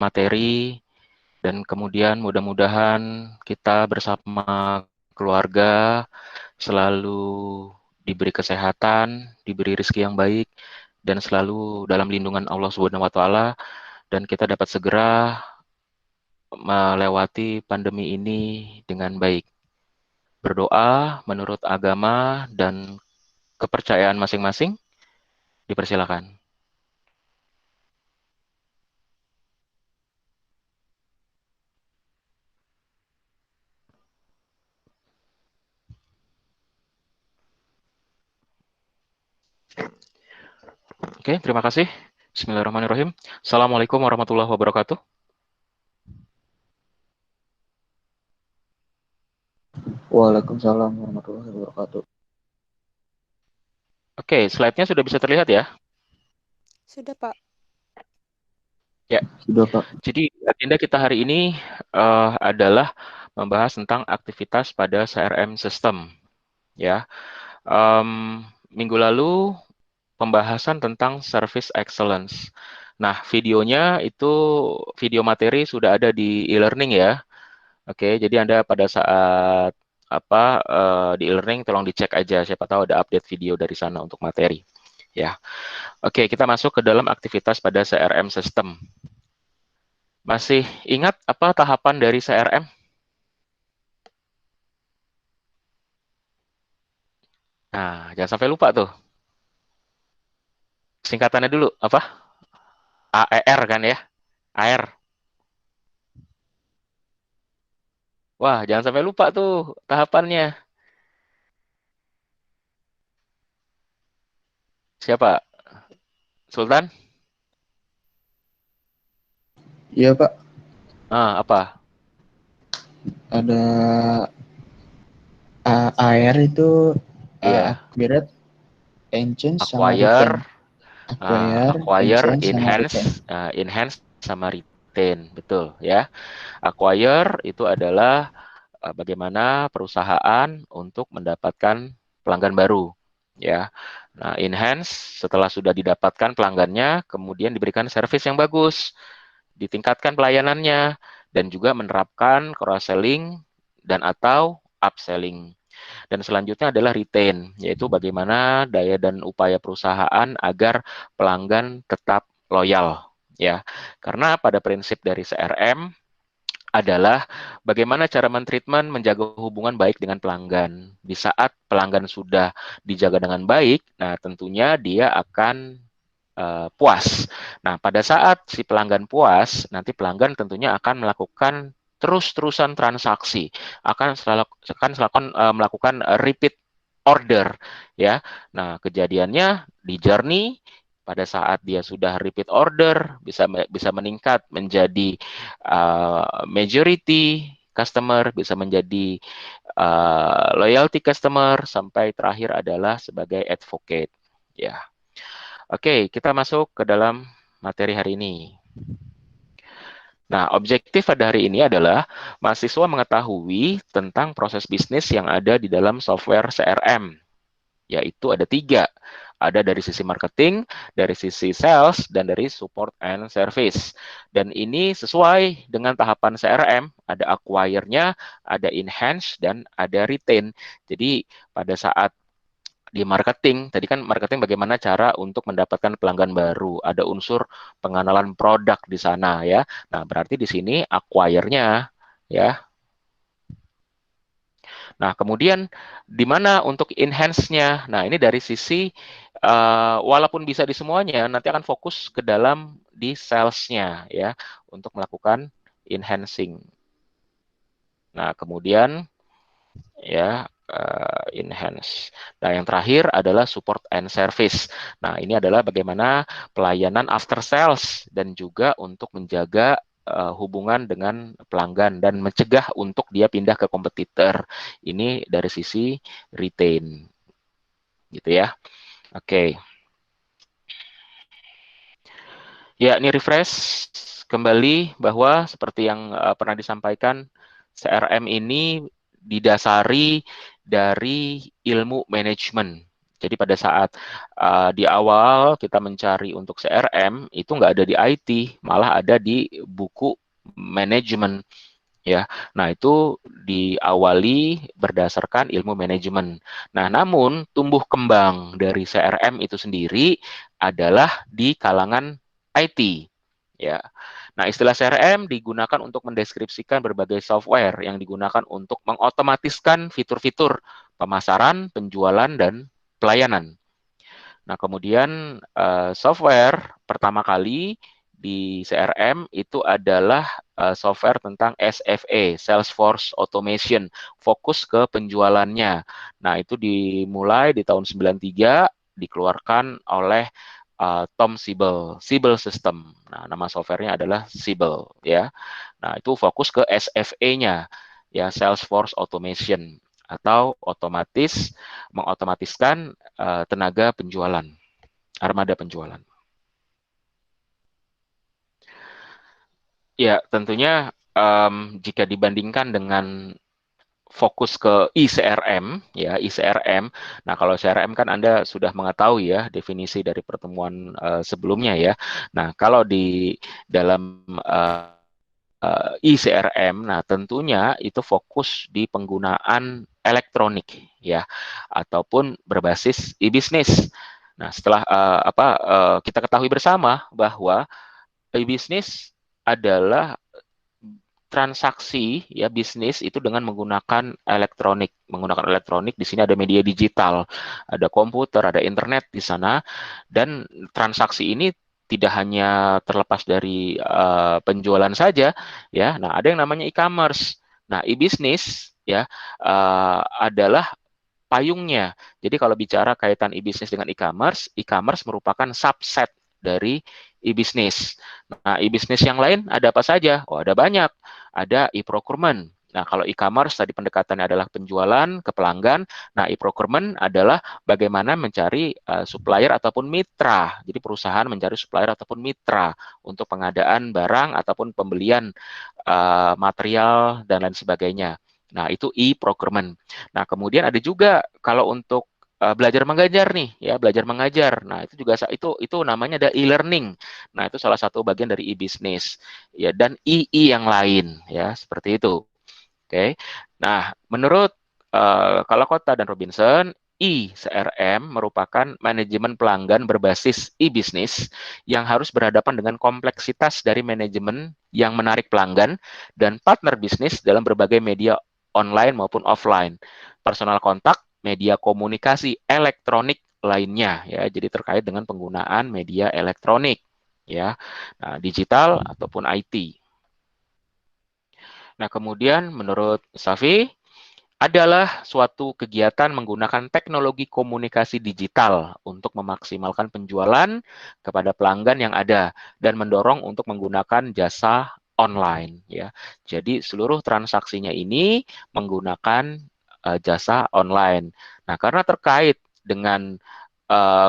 materi, dan kemudian mudah-mudahan kita bersama keluarga selalu diberi kesehatan, diberi rezeki yang baik, dan selalu dalam lindungan Allah Subhanahu wa Ta'ala, dan kita dapat segera melewati pandemi ini dengan baik. Berdoa menurut agama dan kepercayaan masing-masing, dipersilakan. Oke, terima kasih. Bismillahirrahmanirrahim. Assalamualaikum warahmatullahi wabarakatuh. Waalaikumsalam warahmatullahi wabarakatuh. Oke, slide-nya sudah bisa terlihat ya? Sudah, Pak. Ya, Sudah, Pak. jadi agenda kita hari ini adalah membahas tentang aktivitas pada CRM system. Ya, minggu lalu pembahasan tentang service excellence. Nah, videonya itu video materi sudah ada di e-learning ya. Oke, jadi Anda pada saat di e-learning tolong dicek aja, siapa tahu ada update video dari sana untuk materi. Ya. Oke, kita masuk ke dalam aktivitas pada CRM system. Masih ingat apa tahapan dari CRM? Nah, jangan sampai lupa tuh. Singkatannya dulu, apa? AER kan ya? AR. Wah, jangan sampai lupa tuh tahapannya. Siapa? Sultan? Iya, Pak. Apa? Ada AR itu Iya. upgrade, enhance, sama Acquire, retain. Acquire, acquire, enhance, sama retain. enhance sama retain, betul ya. Acquire itu adalah bagaimana perusahaan untuk mendapatkan pelanggan baru, ya. Nah, enhance setelah sudah didapatkan pelanggannya, kemudian diberikan servis yang bagus, ditingkatkan pelayanannya, dan juga menerapkan cross-selling dan atau upselling. Dan selanjutnya adalah retain, yaitu bagaimana daya dan upaya perusahaan agar pelanggan tetap loyal. Ya, karena pada prinsip dari CRM adalah bagaimana cara mentreatment menjaga hubungan baik dengan pelanggan. Di saat pelanggan sudah dijaga dengan baik, nah tentunya dia akan puas. Nah, pada saat si pelanggan puas, nanti pelanggan tentunya akan melakukan terus-terusan transaksi, akan melakukan repeat order, ya. Nah, kejadiannya di journey pada saat dia sudah repeat order bisa meningkat menjadi majority customer, bisa menjadi loyalty customer, sampai terakhir adalah sebagai advocate, ya. Oke, kita masuk ke dalam materi hari ini. Nah, objektif pada hari ini adalah mahasiswa mengetahui tentang proses bisnis yang ada di dalam software CRM, yaitu ada 3. Ada dari sisi marketing, dari sisi sales, dan dari support and service. Dan ini sesuai dengan tahapan CRM, ada acquire-nya, ada enhance, dan ada retain. Jadi pada saat di marketing, tadi kan marketing bagaimana cara untuk mendapatkan pelanggan baru, ada unsur pengenalan produk di sana ya. Nah, berarti di sini acquire-nya ya. Nah, kemudian di mana untuk enhance-nya? Nah, ini dari sisi walaupun bisa di semuanya, nanti akan fokus ke dalam di sales-nya ya untuk melakukan enhancing. Nah, kemudian ya enhance. Nah, yang terakhir adalah support and service. Nah, ini adalah bagaimana pelayanan after sales dan juga untuk menjaga hubungan dengan pelanggan dan mencegah untuk dia pindah ke kompetitor. Ini dari sisi retain. Gitu ya. Oke. Ya, ini refresh kembali bahwa seperti yang pernah disampaikan, CRM ini didasari dari ilmu manajemen. Jadi pada saat di awal kita mencari untuk CRM itu nggak ada di IT, malah ada di buku manajemen ya. Nah, itu diawali berdasarkan ilmu manajemen. Nah, namun tumbuh kembang dari CRM itu sendiri adalah di kalangan IT ya. Nah, istilah CRM digunakan untuk mendeskripsikan berbagai software yang digunakan untuk mengotomatiskan fitur-fitur pemasaran, penjualan, dan pelayanan. Nah, kemudian software pertama kali di CRM itu adalah software tentang SFA, Salesforce Automation, fokus ke penjualannya. Nah, itu dimulai di tahun 93, dikeluarkan oleh Tom Siebel, Siebel System. Nah, nama softwarenya adalah Siebel, ya. Nah, itu fokus ke SFA-nya, ya, Salesforce Automation, atau mengotomatiskan tenaga penjualan, armada penjualan. Ya, tentunya jika dibandingkan dengan fokus ke ICRM, ya ICRM. Nah, kalau CRM kan Anda sudah mengetahui ya definisi dari pertemuan sebelumnya ya. Nah, kalau di dalam ICRM, nah tentunya itu fokus di penggunaan elektronik ya, ataupun berbasis e-bisnis. Nah, setelah kita ketahui bersama bahwa e-bisnis adalah transaksi ya bisnis itu dengan menggunakan elektronik di sini ada media digital, ada komputer, ada internet di sana, dan transaksi ini tidak hanya terlepas dari penjualan saja ya. Nah, ada yang namanya e-commerce. Nah, e-bisnis ya adalah payungnya. Jadi kalau bicara kaitan e-bisnis dengan e-commerce, e-commerce merupakan subset dari e-bisnis. Nah, e-bisnis yang lain ada apa saja? Oh, ada banyak. Ada e-procurement. Nah, kalau e-commerce tadi pendekatannya adalah penjualan ke pelanggan. Nah, e-procurement adalah bagaimana mencari supplier ataupun mitra. Jadi perusahaan mencari supplier ataupun mitra untuk pengadaan barang ataupun pembelian material dan lain sebagainya. Nah, itu e-procurement. Nah, kemudian ada juga kalau untuk belajar mengajar nih, ya belajar mengajar. Nah, itu juga itu namanya ada e-learning. Nah, itu salah satu bagian dari e-business. Ya, dan EE yang lain, ya seperti itu. Oke. Nah, menurut Kalakota dan Robinson, e-CRM merupakan manajemen pelanggan berbasis e-business yang harus berhadapan dengan kompleksitas dari manajemen yang menarik pelanggan dan partner bisnis dalam berbagai media online maupun offline, personal kontak, media komunikasi elektronik lainnya ya. Jadi terkait dengan penggunaan media elektronik ya. Nah, digital ataupun IT. Nah, kemudian menurut Safi adalah suatu kegiatan menggunakan teknologi komunikasi digital untuk memaksimalkan penjualan kepada pelanggan yang ada dan mendorong untuk menggunakan jasa online ya. Jadi seluruh transaksinya ini menggunakan jasa online. Nah, karena terkait dengan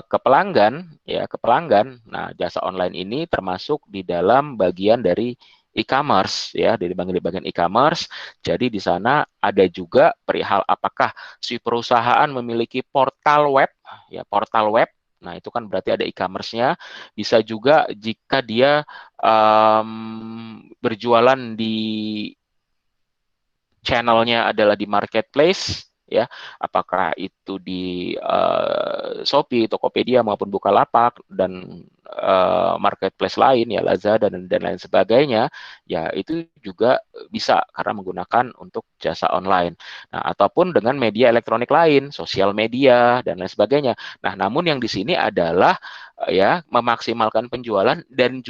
ke pelanggan ya, ke pelanggan. Nah, jasa online ini termasuk di dalam bagian dari e-commerce ya, di bagian e-commerce. Jadi di sana ada juga perihal apakah si perusahaan memiliki portal web ya, portal web. Nah, itu kan berarti ada e-commerce-nya. Bisa juga jika dia berjualan di channelnya adalah di marketplace ya, apakah itu di Shopee, Tokopedia maupun Bukalapak dan marketplace lain ya Lazada dan lain sebagainya, ya itu juga bisa karena menggunakan untuk jasa online. Nah, ataupun dengan media elektronik lain, sosial media dan lain sebagainya. Nah, namun yang di sini adalah ya memaksimalkan penjualan dan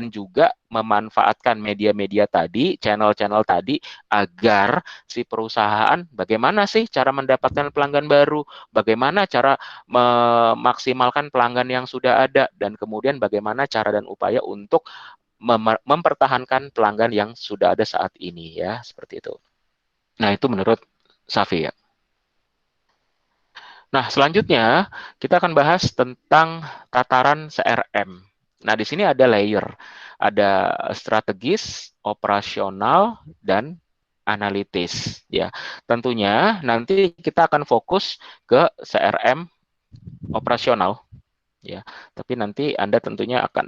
juga memanfaatkan media-media tadi, channel-channel tadi agar si perusahaan bagaimana sih cara mendapatkan pelanggan baru, bagaimana cara memaksimalkan pelanggan yang sudah ada, dan kemudian bagaimana cara dan upaya untuk mempertahankan pelanggan yang sudah ada saat ini ya, seperti itu. Nah, itu menurut Safi ya. Nah, selanjutnya kita akan bahas tentang tataran CRM. Nah, di sini ada layer, ada strategis, operasional, dan analitis ya. Tentunya nanti kita akan fokus ke CRM operasional ya. Tapi nanti Anda tentunya akan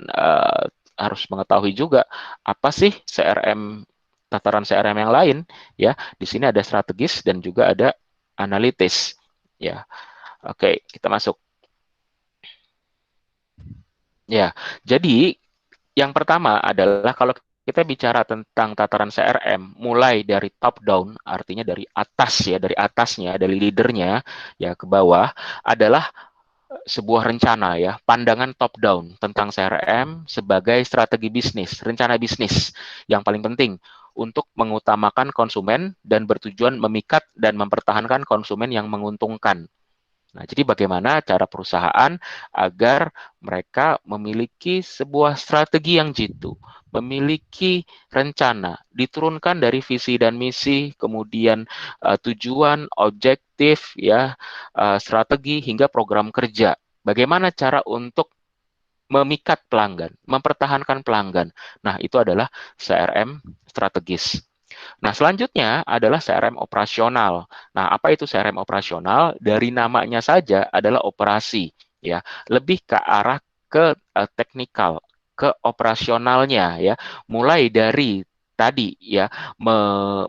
harus mengetahui juga apa sih tataran CRM yang lain ya. Di sini ada strategis dan juga ada analitis ya. Oke, kita masuk. Ya, jadi yang pertama adalah kalau kita bicara tentang tataran CRM, mulai dari top down, artinya dari atas ya, dari atasnya, dari leadernya ya ke bawah, adalah sebuah rencana ya, pandangan top down tentang CRM sebagai strategi bisnis, rencana bisnis yang paling penting untuk mengutamakan konsumen dan bertujuan memikat dan mempertahankan konsumen yang menguntungkan. Nah, jadi bagaimana cara perusahaan agar mereka memiliki sebuah strategi yang jitu, memiliki rencana, diturunkan dari visi dan misi, kemudian tujuan, objektif, ya, strategi hingga program kerja. Bagaimana cara untuk memikat pelanggan, mempertahankan pelanggan. Nah, itu adalah CRM strategis. Nah, selanjutnya adalah CRM operasional. Nah, apa itu CRM operasional? Dari namanya saja adalah operasi, ya. Lebih ke arah ke teknikal, ke operasionalnya, ya. Mulai dari tadi ya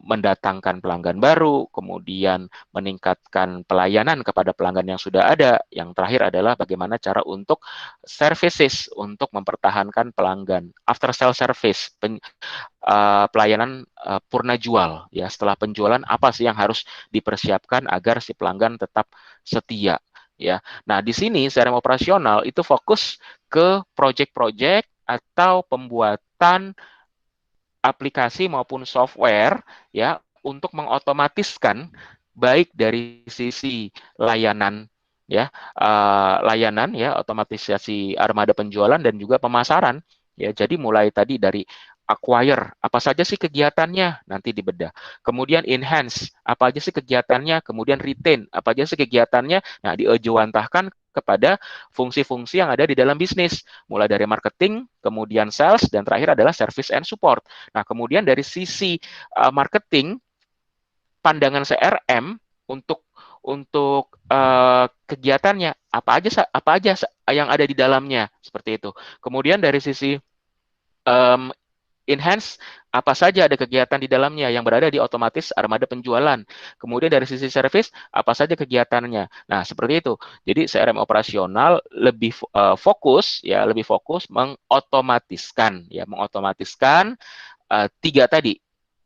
mendatangkan pelanggan baru, kemudian meningkatkan pelayanan kepada pelanggan yang sudah ada. Yang terakhir adalah bagaimana cara untuk services untuk mempertahankan pelanggan, after sale service, pelayanan purna jual ya. Setelah penjualan apa sih yang harus dipersiapkan agar si pelanggan tetap setia ya. Nah, di sini CRM operasional itu fokus ke project-project atau pembuatan aplikasi maupun software ya untuk mengotomatiskan baik dari sisi layanan ya, layanan ya, otomatisasi armada penjualan dan juga pemasaran ya. Jadi mulai tadi dari acquire, apa saja sih kegiatannya, nanti dibedah. Kemudian enhance, apa aja sih kegiatannya, kemudian retain, apa aja sih kegiatannya, nah diejawantahkan kepada fungsi-fungsi yang ada di dalam bisnis, mulai dari marketing, kemudian sales, dan terakhir adalah service and support. Nah, kemudian dari sisi marketing, pandangan CRM untuk kegiatannya apa aja yang ada di dalamnya seperti itu. Kemudian dari sisi um, enhance, apa saja ada kegiatan di dalamnya yang berada di otomatis armada penjualan. Kemudian dari sisi service, apa saja kegiatannya. Nah, seperti itu. Jadi CRM operasional lebih fokus mengotomatiskan ya, mengotomatiskan tiga tadi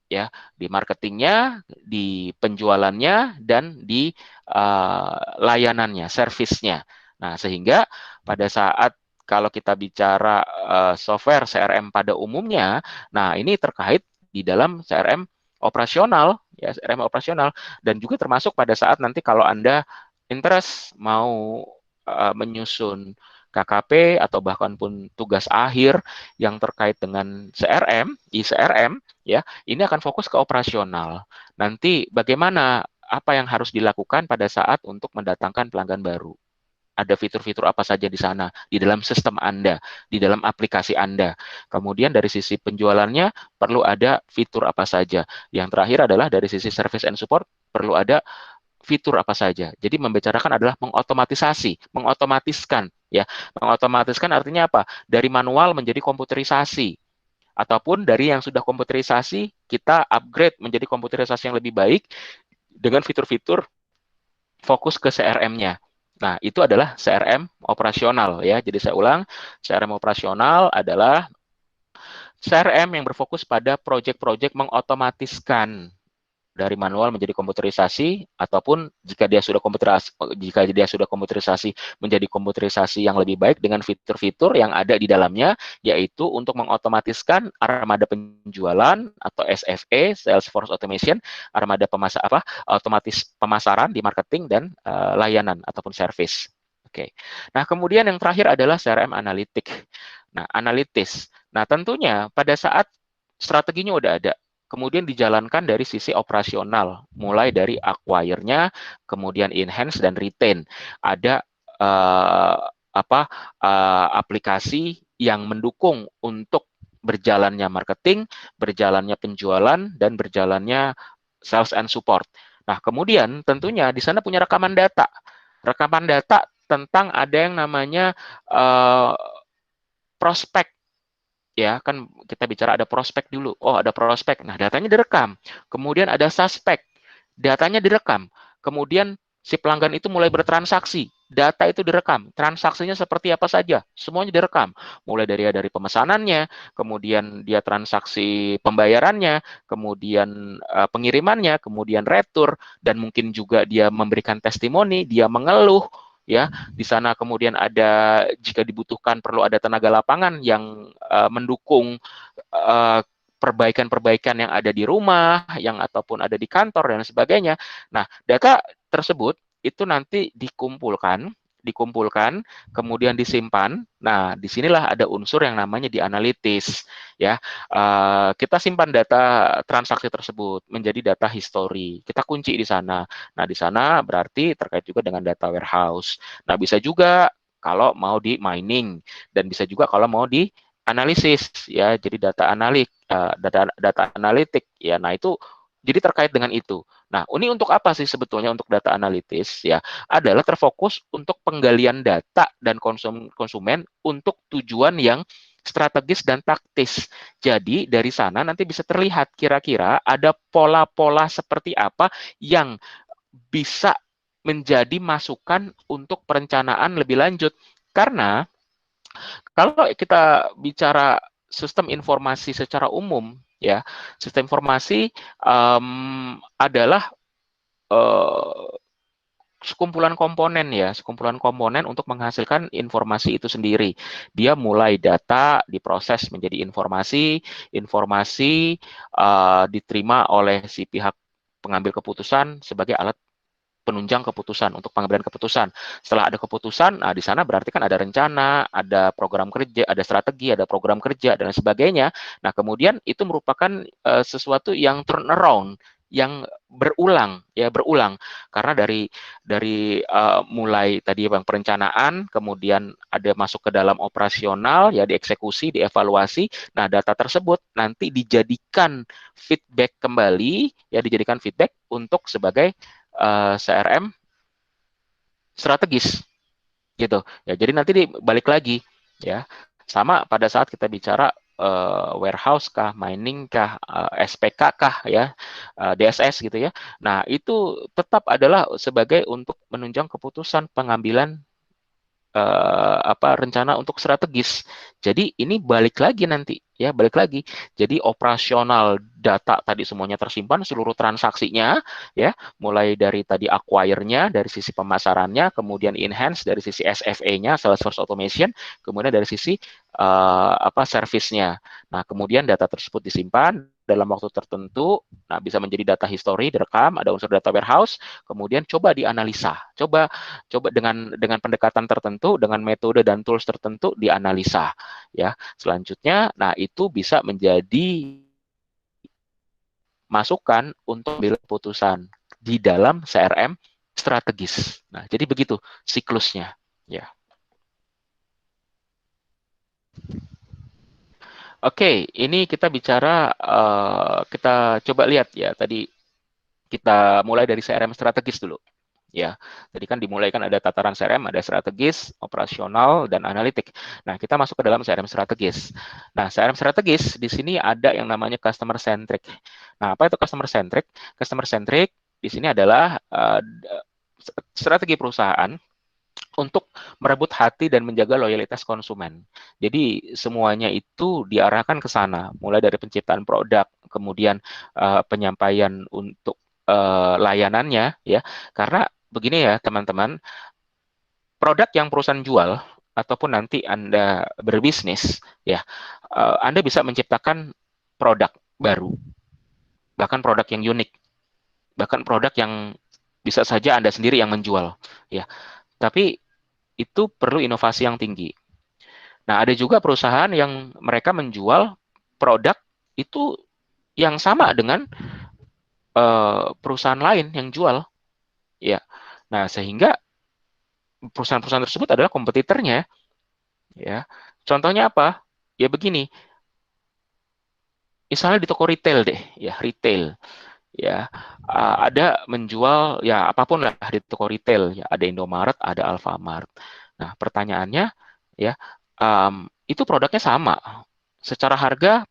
ya, di marketingnya, di penjualannya, dan di layanannya, servisnya. Nah, sehingga pada saat kalau kita bicara software CRM pada umumnya, nah ini terkait di dalam CRM operasional, ya CRM operasional, dan juga termasuk pada saat nanti kalau Anda interest mau menyusun KKP atau bahkan pun tugas akhir yang terkait dengan CRM, ICRM, ya, ini akan fokus ke operasional. Nanti bagaimana apa yang harus dilakukan pada saat untuk mendatangkan pelanggan baru. Ada fitur-fitur apa saja di sana, di dalam sistem Anda, di dalam aplikasi Anda. Kemudian dari sisi penjualannya, perlu ada fitur apa saja. Yang terakhir adalah dari sisi service and support, perlu ada fitur apa saja. Jadi membicarakan adalah mengotomatiskan ya. Mengotomatiskan artinya apa? Dari manual menjadi komputerisasi ataupun dari yang sudah komputerisasi kita upgrade menjadi komputerisasi yang lebih baik dengan fitur-fitur fokus ke CRM-nya. Nah, itu adalah CRM operasional ya. Jadi saya ulang, CRM operasional adalah CRM yang berfokus pada proyek-proyek mengotomatiskan dari manual menjadi komputerisasi ataupun jika dia sudah komputerisasi menjadi komputerisasi yang lebih baik dengan fitur-fitur yang ada di dalamnya, yaitu untuk mengotomatiskan armada penjualan atau SFA, Salesforce Automation, armada otomatis pemasaran di marketing dan layanan ataupun service. Oke. Nah, kemudian yang terakhir adalah CRM analitik. Nah, analitis. Nah, tentunya pada saat strateginya udah ada, kemudian dijalankan dari sisi operasional, mulai dari acquire-nya, kemudian enhance dan retain. Ada aplikasi yang mendukung untuk berjalannya marketing, berjalannya penjualan, dan berjalannya sales and support. Nah, kemudian tentunya di sana punya rekaman data. Rekaman data tentang ada yang namanya prospek. Ya, kan kita bicara ada prospek dulu. Oh, ada prospek. Nah, datanya direkam. Kemudian ada suspek. Datanya direkam. Kemudian si pelanggan itu mulai bertransaksi. Data itu direkam. Transaksinya seperti apa saja. Semuanya direkam. Mulai dari pemesanannya, kemudian dia transaksi pembayarannya, kemudian pengirimannya, kemudian retur, dan mungkin juga dia memberikan testimoni, dia mengeluh, ya. Di sana kemudian ada, jika dibutuhkan perlu ada tenaga lapangan yang mendukung perbaikan-perbaikan yang ada di rumah, yang ataupun ada di kantor dan sebagainya. Nah, data tersebut itu nanti dikumpulkan, kemudian disimpan. Nah, disinilah ada unsur yang namanya dianalitis, ya. Kita simpan data transaksi tersebut menjadi data history. Kita kunci di sana. Nah, di sana berarti terkait juga dengan data warehouse. Nah, bisa juga kalau mau di mining, dan bisa juga kalau mau di analisis, ya, jadi data analitik, ya. Nah, itu jadi terkait dengan itu. Nah, ini untuk apa sih sebetulnya untuk data analitis, ya? Adalah terfokus untuk penggalian data dan konsumen untuk tujuan yang strategis dan taktis. Jadi dari sana nanti bisa terlihat kira-kira ada pola-pola seperti apa yang bisa menjadi masukan untuk perencanaan lebih lanjut. Karena kalau kita bicara sistem informasi secara umum, ya, sistem informasi adalah uh, sekumpulan komponen, ya, sekumpulan komponen untuk menghasilkan informasi itu sendiri. Dia mulai data diproses menjadi informasi, informasi diterima oleh si pihak pengambil keputusan sebagai alat penunjang keputusan untuk pengambilan keputusan. Setelah ada keputusan, nah di sana berarti kan ada rencana, ada program kerja, ada strategi, ada program kerja dan sebagainya. Nah, kemudian itu merupakan sesuatu yang turnaround, yang berulang, ya, berulang, karena dari mulai tadi bang perencanaan, kemudian ada masuk ke dalam operasional, ya, dieksekusi, dievaluasi. Nah, data tersebut nanti dijadikan feedback kembali, ya, dijadikan feedback untuk sebagai CRM strategis, gitu, ya. Jadi nanti dibalik lagi, ya, sama pada saat kita bicara warehouse kah, mining kah, SPK kah, ya, DSS, gitu, ya. Nah, itu tetap adalah sebagai untuk menunjang keputusan pengambilan rencana untuk strategis. Jadi ini balik lagi nanti, ya, balik lagi. Jadi operasional data tadi semuanya tersimpan, seluruh transaksinya, ya, mulai dari tadi acquire-nya dari sisi pemasarannya, kemudian enhance dari sisi SFA-nya, Salesforce Automation, kemudian dari sisi service-nya. Nah, kemudian data tersebut disimpan dalam waktu tertentu. Nah, bisa menjadi data history, direkam, ada unsur data warehouse, kemudian coba dianalisa. Coba dengan pendekatan tertentu, dengan metode dan tools tertentu dianalisa, ya. Selanjutnya, nah, itu bisa menjadi masukan untuk ambil keputusan di dalam CRM strategis. Nah, jadi begitu siklusnya, ya. Oke, ini kita bicara, kita coba lihat, ya, tadi kita mulai dari CRM strategis dulu. Ya, tadi kan dimulai kan ada tataran CRM, ada strategis, operasional, dan analitik. Nah, kita masuk ke dalam CRM strategis. Nah, CRM strategis di sini ada yang namanya customer centric. Nah, apa itu customer centric? Customer centric di sini adalah strategi perusahaan untuk merebut hati dan menjaga loyalitas konsumen. Jadi semuanya itu diarahkan ke sana, mulai dari penciptaan produk, kemudian penyampaian untuk layanannya, ya. Karena begini, ya, teman-teman, produk yang perusahaan jual ataupun nanti Anda berbisnis, ya, Anda bisa menciptakan produk baru, bahkan produk yang unik, bahkan produk yang bisa saja Anda sendiri yang menjual, ya. Tapi itu perlu inovasi yang tinggi. Nah, ada juga perusahaan yang mereka menjual produk itu yang sama dengan perusahaan lain yang jual, ya. Nah, sehingga perusahaan-perusahaan tersebut adalah kompetitornya, ya. Contohnya apa? Ya begini, misalnya di toko retail deh, ya retail, ya ada menjual ya apapun lah di toko retail, ya ada Indomaret, ada Alfamart. Nah pertanyaannya ya itu produknya sama, secara harga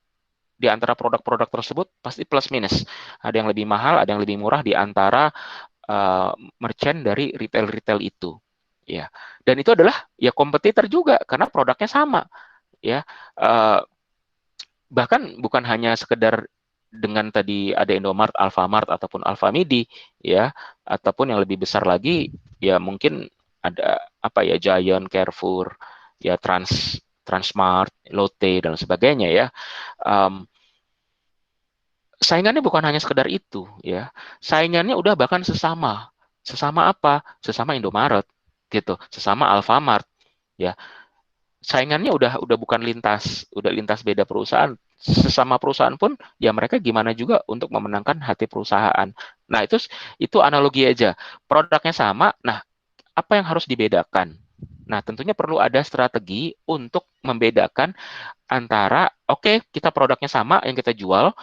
di antara produk-produk tersebut pasti plus minus. Ada yang lebih mahal, ada yang lebih murah di antara uh, merchant dari retail-retail itu. Ya, dan itu adalah ya kompetitor juga karena produknya sama. Ya, uh, bahkan bukan hanya sekedar dengan tadi ada Indomaret, Alfamart ataupun Alfamidi, ya, ataupun yang lebih besar lagi, ya mungkin ada apa ya Giant, Carrefour, ya Transmart, Lotte dan sebagainya ya. Um, Saingannya bukan hanya sekedar itu ya, saingannya udah bahkan sesama apa, sesama Indomaret gitu, sesama Alfamart ya, saingannya udah bukan udah lintas beda perusahaan, sesama perusahaan pun ya mereka gimana juga untuk memenangkan hati perusahaan. Nah itu analogi aja, produknya sama, nah apa yang harus dibedakan. Nah, tentunya perlu ada strategi untuk membedakan antara, oke, kita produknya sama yang kita jual,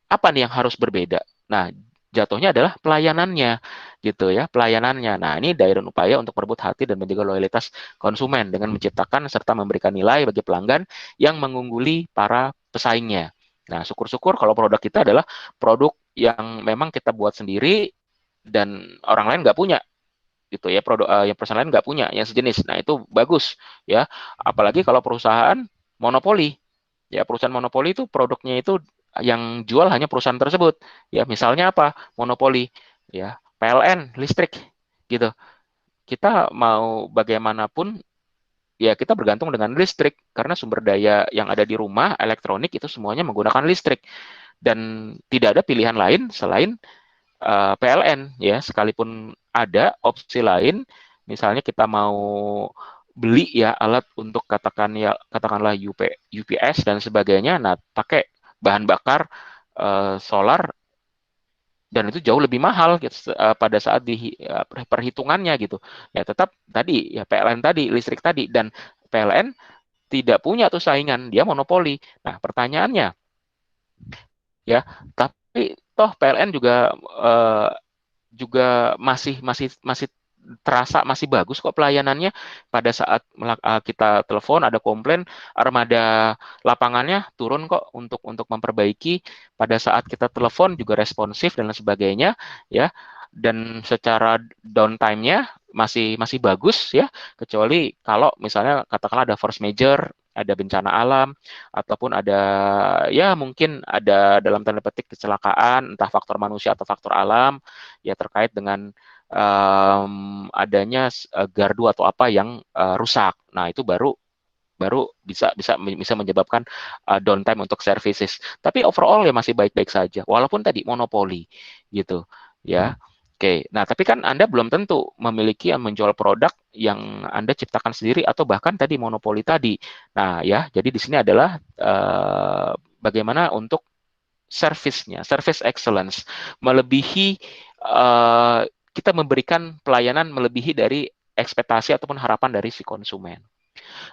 apa nih yang harus berbeda? Nah, jatuhnya adalah pelayanannya, gitu ya, pelayanannya. Nah, ini daya dan upaya untuk merebut hati dan menjaga loyalitas konsumen dengan menciptakan serta memberikan nilai bagi pelanggan yang mengungguli para pesaingnya. Nah, syukur-syukur kalau produk kita adalah produk yang memang kita buat sendiri dan orang lain nggak punya, gitu ya, produk yang perusahaan lain nggak punya yang sejenis. Nah, itu bagus ya. Apalagi kalau perusahaan monopoli. Ya, perusahaan monopoli itu produknya itu yang jual hanya perusahaan tersebut. Ya, misalnya apa? Monopoli, ya, PLN, listrik, gitu. Kita mau bagaimanapun, ya kita bergantung dengan listrik karena sumber daya yang ada di rumah, elektronik itu semuanya menggunakan listrik dan tidak ada pilihan lain selain PLN, ya. Sekalipun ada opsi lain, misalnya kita mau beli ya alat untuk katakanlah UPS dan sebagainya, nah pakai bahan bakar solar dan itu jauh lebih mahal gitu, pada saat di perhitungannya gitu. Ya tetap tadi ya PLN tadi, listrik tadi, dan PLN tidak punya tuh saingan, dia monopoli. Nah, pertanyaannya ya, tapi toh PLN juga eh, juga masih masih masih terasa masih bagus kok pelayanannya. Pada saat kita telepon ada komplain, armada lapangannya turun kok untuk memperbaiki. Pada saat kita telepon juga responsif dan lain sebagainya ya, dan secara downtime-nya masih masih bagus ya, kecuali kalau misalnya katakanlah ada force major, ada bencana alam, ataupun ada ya mungkin ada dalam tanda petik kecelakaan, entah faktor manusia atau faktor alam, ya terkait dengan adanya gardu atau apa yang rusak. Nah, itu baru baru bisa bisa bisa menyebabkan downtime untuk services. Tapi overall ya masih baik-baik saja, walaupun tadi monopoli gitu, ya. Oke, nah tapi kan Anda belum tentu memiliki yang menjual produk yang Anda ciptakan sendiri atau bahkan tadi monopoli tadi. Nah ya, jadi di sini adalah bagaimana untuk service-nya, service excellence, melebihi uh, kita memberikan pelayanan melebihi dari ekspektasi ataupun harapan dari si konsumen.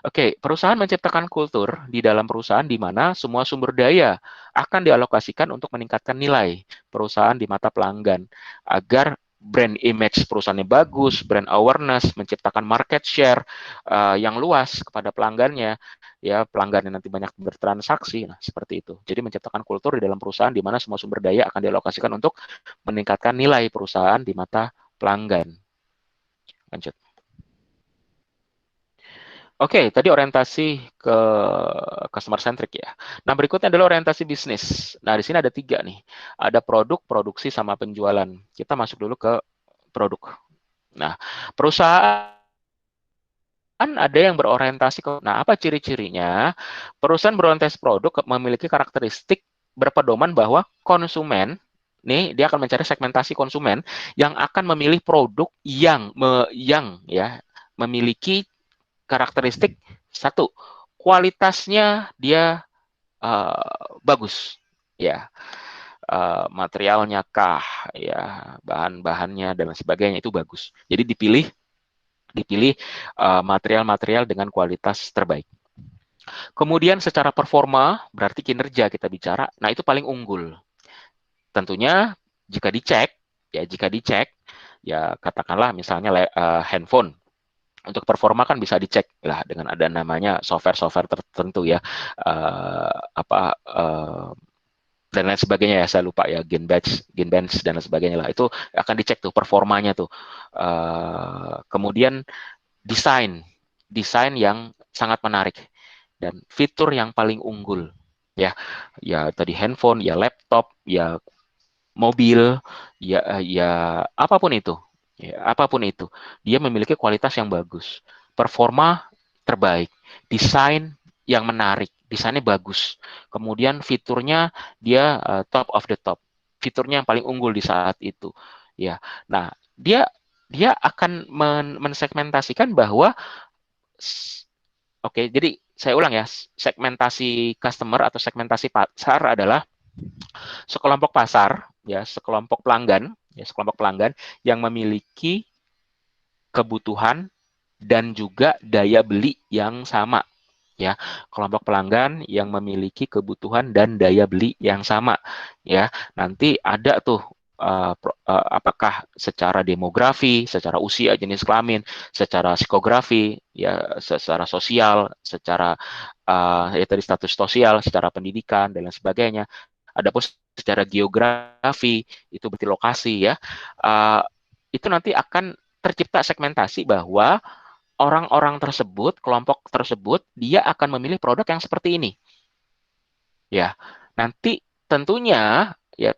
Oke, perusahaan menciptakan kultur di dalam perusahaan di mana semua sumber daya akan dialokasikan untuk meningkatkan nilai perusahaan di mata pelanggan agar brand image perusahaannya bagus, brand awareness, menciptakan market share yang luas kepada pelanggannya, ya pelanggan yang nanti banyak bertransaksi, nah seperti itu. Jadi menciptakan kultur di dalam perusahaan di mana semua sumber daya akan dialokasikan untuk meningkatkan nilai perusahaan di mata pelanggan. Lanjut. Oke, tadi orientasi ke customer centric ya. Nah, berikutnya adalah orientasi bisnis. Nah, di sini ada 3 nih. Ada produk, produksi, sama penjualan. Kita masuk dulu ke produk. Nah, perusahaan ada yang berorientasi ke, nah apa ciri-cirinya? Perusahaan berorientasi produk memiliki karakteristik berpedoman bahwa konsumen, nih dia akan mencari segmentasi konsumen yang akan memilih produk yang ya memiliki karakteristik satu, kualitasnya dia bagus ya, materialnya kah ya, bahan-bahannya dan sebagainya itu bagus, jadi dipilih material-material dengan kualitas terbaik. Kemudian secara performa, berarti kinerja kita bicara, nah itu paling unggul. Tentunya jika dicek, ya katakanlah misalnya handphone, untuk performa kan bisa dicek lah dengan ada namanya software-software tertentu ya, dan lain sebagainya ya, saya lupa ya, Geekbench dan lain sebagainya lah, itu akan dicek tuh performanya tuh. Kemudian desain desain yang sangat menarik dan fitur yang paling unggul ya, ya tadi handphone, ya laptop, ya mobil, ya apapun itu, dia memiliki kualitas yang bagus, performa terbaik, desain yang menarik, desainnya bagus, kemudian fiturnya dia top of the top, fiturnya yang paling unggul di saat itu, ya. Nah, dia dia akan mensegmentasikan bahwa oke, jadi saya ulang ya, segmentasi customer atau segmentasi pasar adalah sekelompok pelanggan yang memiliki kebutuhan dan juga daya beli yang sama, ya. Kelompok pelanggan yang memiliki kebutuhan dan daya beli yang sama, ya. Nanti ada tuh apakah secara demografi, secara usia, jenis kelamin, secara psikografi, ya, secara sosial, secara ya tadi status sosial, secara pendidikan dan lain sebagainya. Adapun secara geografi itu berarti lokasi ya. Uh, itu nanti akan tercipta segmentasi bahwa orang-orang tersebut, kelompok tersebut, dia akan memilih produk yang seperti ini. Ya, nanti tentunya, ya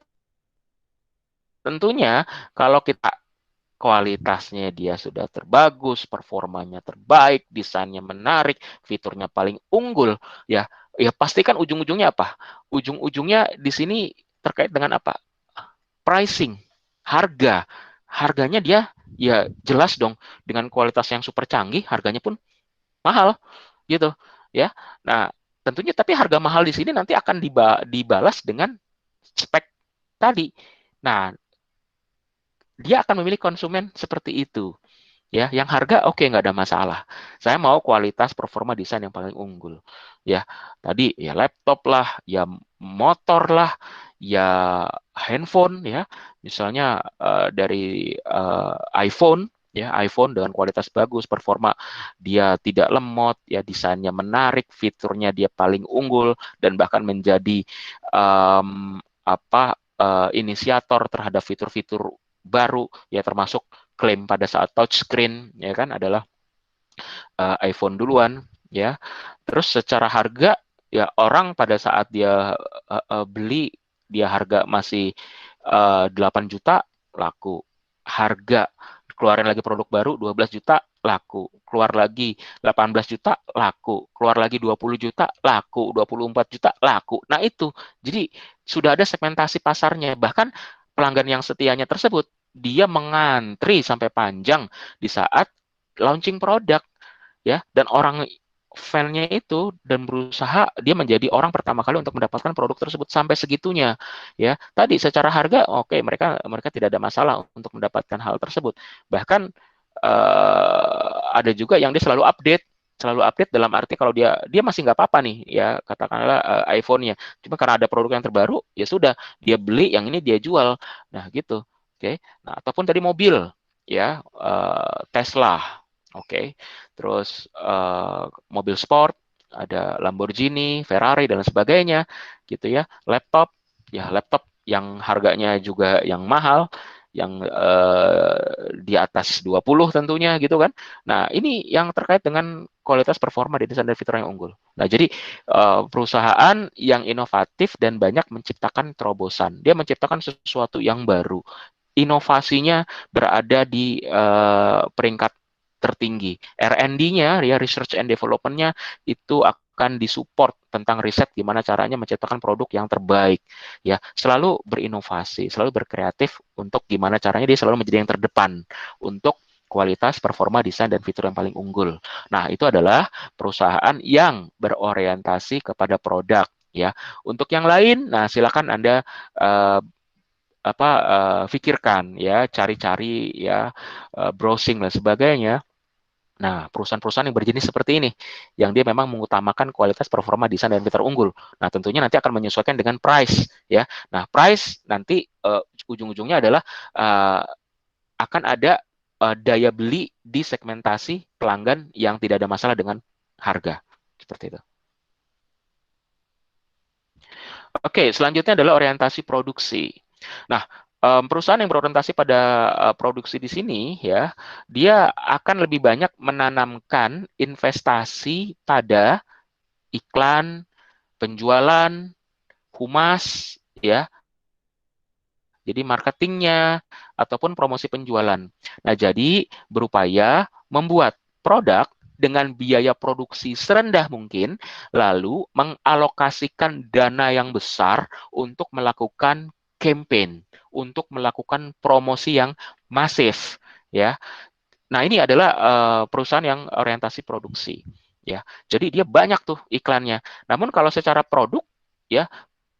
tentunya kalau kita kualitasnya dia sudah terbagus, performanya terbaik, desainnya menarik, fiturnya paling unggul, ya, ya pastikan ujung-ujungnya apa? Ujung-ujungnya di sini terkait dengan apa? Pricing, harga. Harganya dia ya jelas dong, dengan kualitas yang super canggih, harganya pun mahal gitu ya. Nah, tentunya tapi harga mahal di sini nanti akan dibalas dengan spek tadi. Nah, dia akan memilih konsumen seperti itu ya, yang harga oke, nggak ada masalah, saya mau kualitas performa desain yang paling unggul ya, tadi ya laptop lah, ya motor lah, ya handphone ya, misalnya dari iPhone ya, iPhone dengan kualitas bagus, performa dia tidak lemot ya, desainnya menarik, fiturnya dia paling unggul dan bahkan menjadi inisiator terhadap fitur-fitur baru ya, termasuk klaim pada saat touchscreen ya kan adalah iPhone duluan ya. Terus secara harga ya, orang pada saat dia beli, dia harga masih 8 juta laku. Harga keluarin lagi produk baru 12 juta laku. Keluar lagi 18 juta laku. Keluar lagi 20 juta laku. 24 juta laku. Nah, itu. Jadi sudah ada segmentasi pasarnya. Bahkan pelanggan yang setianya tersebut dia mengantri sampai panjang di saat launching produk ya, dan orang fan-nya itu dan berusaha dia menjadi orang pertama kali untuk mendapatkan produk tersebut sampai segitunya ya. Tadi secara harga oke, mereka mereka tidak ada masalah untuk mendapatkan hal tersebut, bahkan ada juga yang dia selalu update dalam arti kalau dia masih nggak apa-apa nih ya, katakanlah iPhone-nya, cuma karena ada produk yang terbaru ya sudah, dia beli yang ini dia jual, nah gitu. Oke. Nah, ataupun tadi mobil ya, Tesla. Oke. Terus mobil sport, ada Lamborghini, Ferrari dan sebagainya gitu ya. Laptop yang harganya juga yang mahal, yang di atas 20 tentunya gitu kan. Nah, ini yang terkait dengan kualitas performa di desain dan fitur yang unggul. Nah, jadi perusahaan yang inovatif dan banyak menciptakan terobosan. Dia menciptakan sesuatu yang baru. Inovasinya berada di peringkat tertinggi. R&D-nya, ya research and development-nya itu akan disupport tentang riset gimana caranya menciptakan produk yang terbaik. Ya, selalu berinovasi, selalu berkreatif untuk gimana caranya dia selalu menjadi yang terdepan untuk kualitas, performa, desain, dan fitur yang paling unggul. Nah, itu adalah perusahaan yang berorientasi kepada produk. Ya, untuk yang lain, nah silakan Anda pikirkan ya, cari-cari ya, browsing dan sebagainya Nah, perusahaan-perusahaan yang berjenis seperti ini, yang dia memang mengutamakan kualitas performa desain dan fitur unggul. Nah, tentunya nanti akan menyesuaikan dengan price, ya. Nah, price nanti ujung-ujungnya adalah akan ada daya beli di segmentasi pelanggan yang tidak ada masalah dengan harga, seperti itu. Oke, selanjutnya adalah orientasi produksi. Nah, perusahaan yang berorientasi pada produksi di sini ya, dia akan lebih banyak menanamkan investasi pada iklan, penjualan, humas, ya. Jadi marketingnya ataupun promosi penjualan. Nah, jadi berupaya membuat produk dengan biaya produksi serendah mungkin, lalu mengalokasikan dana yang besar untuk melakukan campaign, untuk melakukan promosi yang masif, ya. Nah, ini adalah perusahaan yang orientasi produksi, ya. Jadi dia banyak tuh iklannya. Namun kalau secara produk, ya,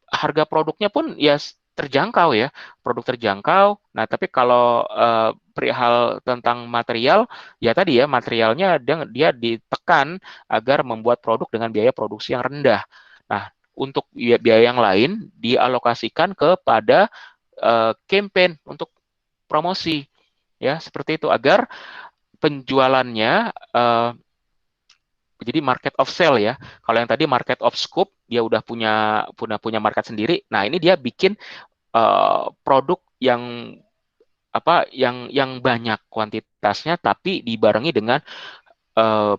harga produknya pun ya terjangkau ya, produk terjangkau. Nah, tapi kalau perihal tentang material, ya tadi ya materialnya dia ditekan agar membuat produk dengan biaya produksi yang rendah. Nah, untuk biaya yang lain dialokasikan kepada campaign untuk promosi ya, seperti itu agar penjualannya jadi market of sale ya. Kalau yang tadi market of scope dia udah punya market sendiri. Nah, ini dia bikin produk yang yang banyak kuantitasnya tapi dibarengi dengan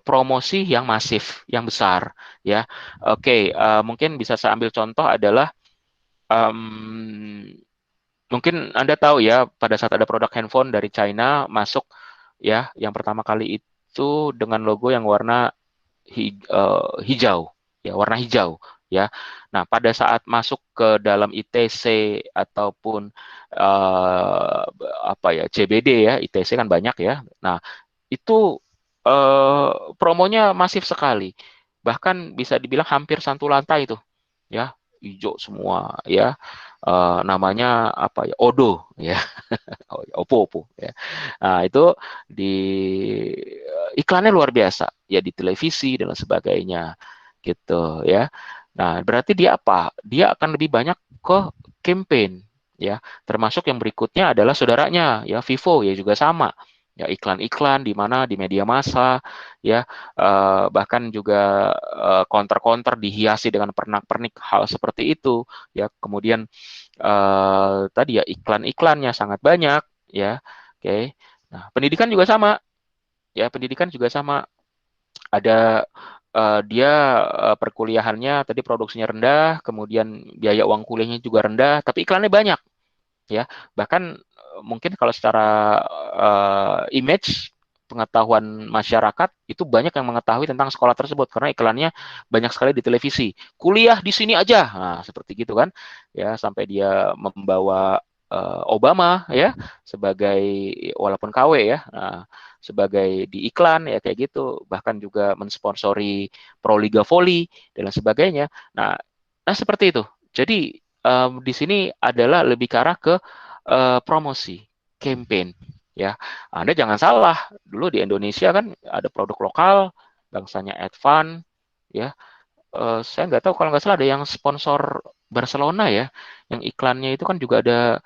promosi yang masif, yang besar ya. Oke, mungkin bisa saya ambil contoh adalah mungkin Anda tahu ya pada saat ada produk handphone dari China masuk ya, yang pertama kali itu dengan logo yang warna hijau, ya warna hijau, ya. Nah, pada saat masuk ke dalam ITC ataupun apa ya CBD ya, ITC kan banyak ya. Nah, itu promonya masif sekali, bahkan bisa dibilang hampir satu lantai itu, ya hijau semua, ya. Namanya apa ya Odo, ya. Oh, ya, Oppo ya. Nah, itu di iklannya luar biasa ya di televisi dan lain sebagainya gitu ya. Nah, berarti dia apa? Dia akan lebih banyak ke campaign ya. Termasuk yang berikutnya adalah saudaranya ya Vivo ya juga sama. Ya iklan-iklan di mana di media massa ya bahkan juga counter-counter dihiasi dengan pernak-pernik hal seperti itu ya. Kemudian tadi ya iklan-iklannya sangat banyak ya. Oke. Nah, pendidikan juga sama ya, pendidikan juga sama. Ada dia perkuliahannya tadi produksinya rendah, kemudian biaya uang kuliahnya juga rendah, tapi iklannya banyak ya. Bahkan mungkin kalau secara image pengetahuan masyarakat itu banyak yang mengetahui tentang sekolah tersebut karena iklannya banyak sekali di televisi. Kuliah di sini aja, nah seperti gitu kan, ya sampai dia membawa Obama ya sebagai walaupun KW ya, nah, sebagai di iklan ya kayak gitu, bahkan juga mensponsori Pro Liga Volley dan lain sebagainya. Nah, nah seperti itu. Jadi di sini adalah lebih ke arah ke promosi, campaign. Ya, Anda jangan salah. Dulu di Indonesia kan ada produk lokal, bangsanya Advan. Ya, saya nggak tahu kalau nggak salah ada yang sponsor Barcelona ya, yang iklannya itu kan juga ada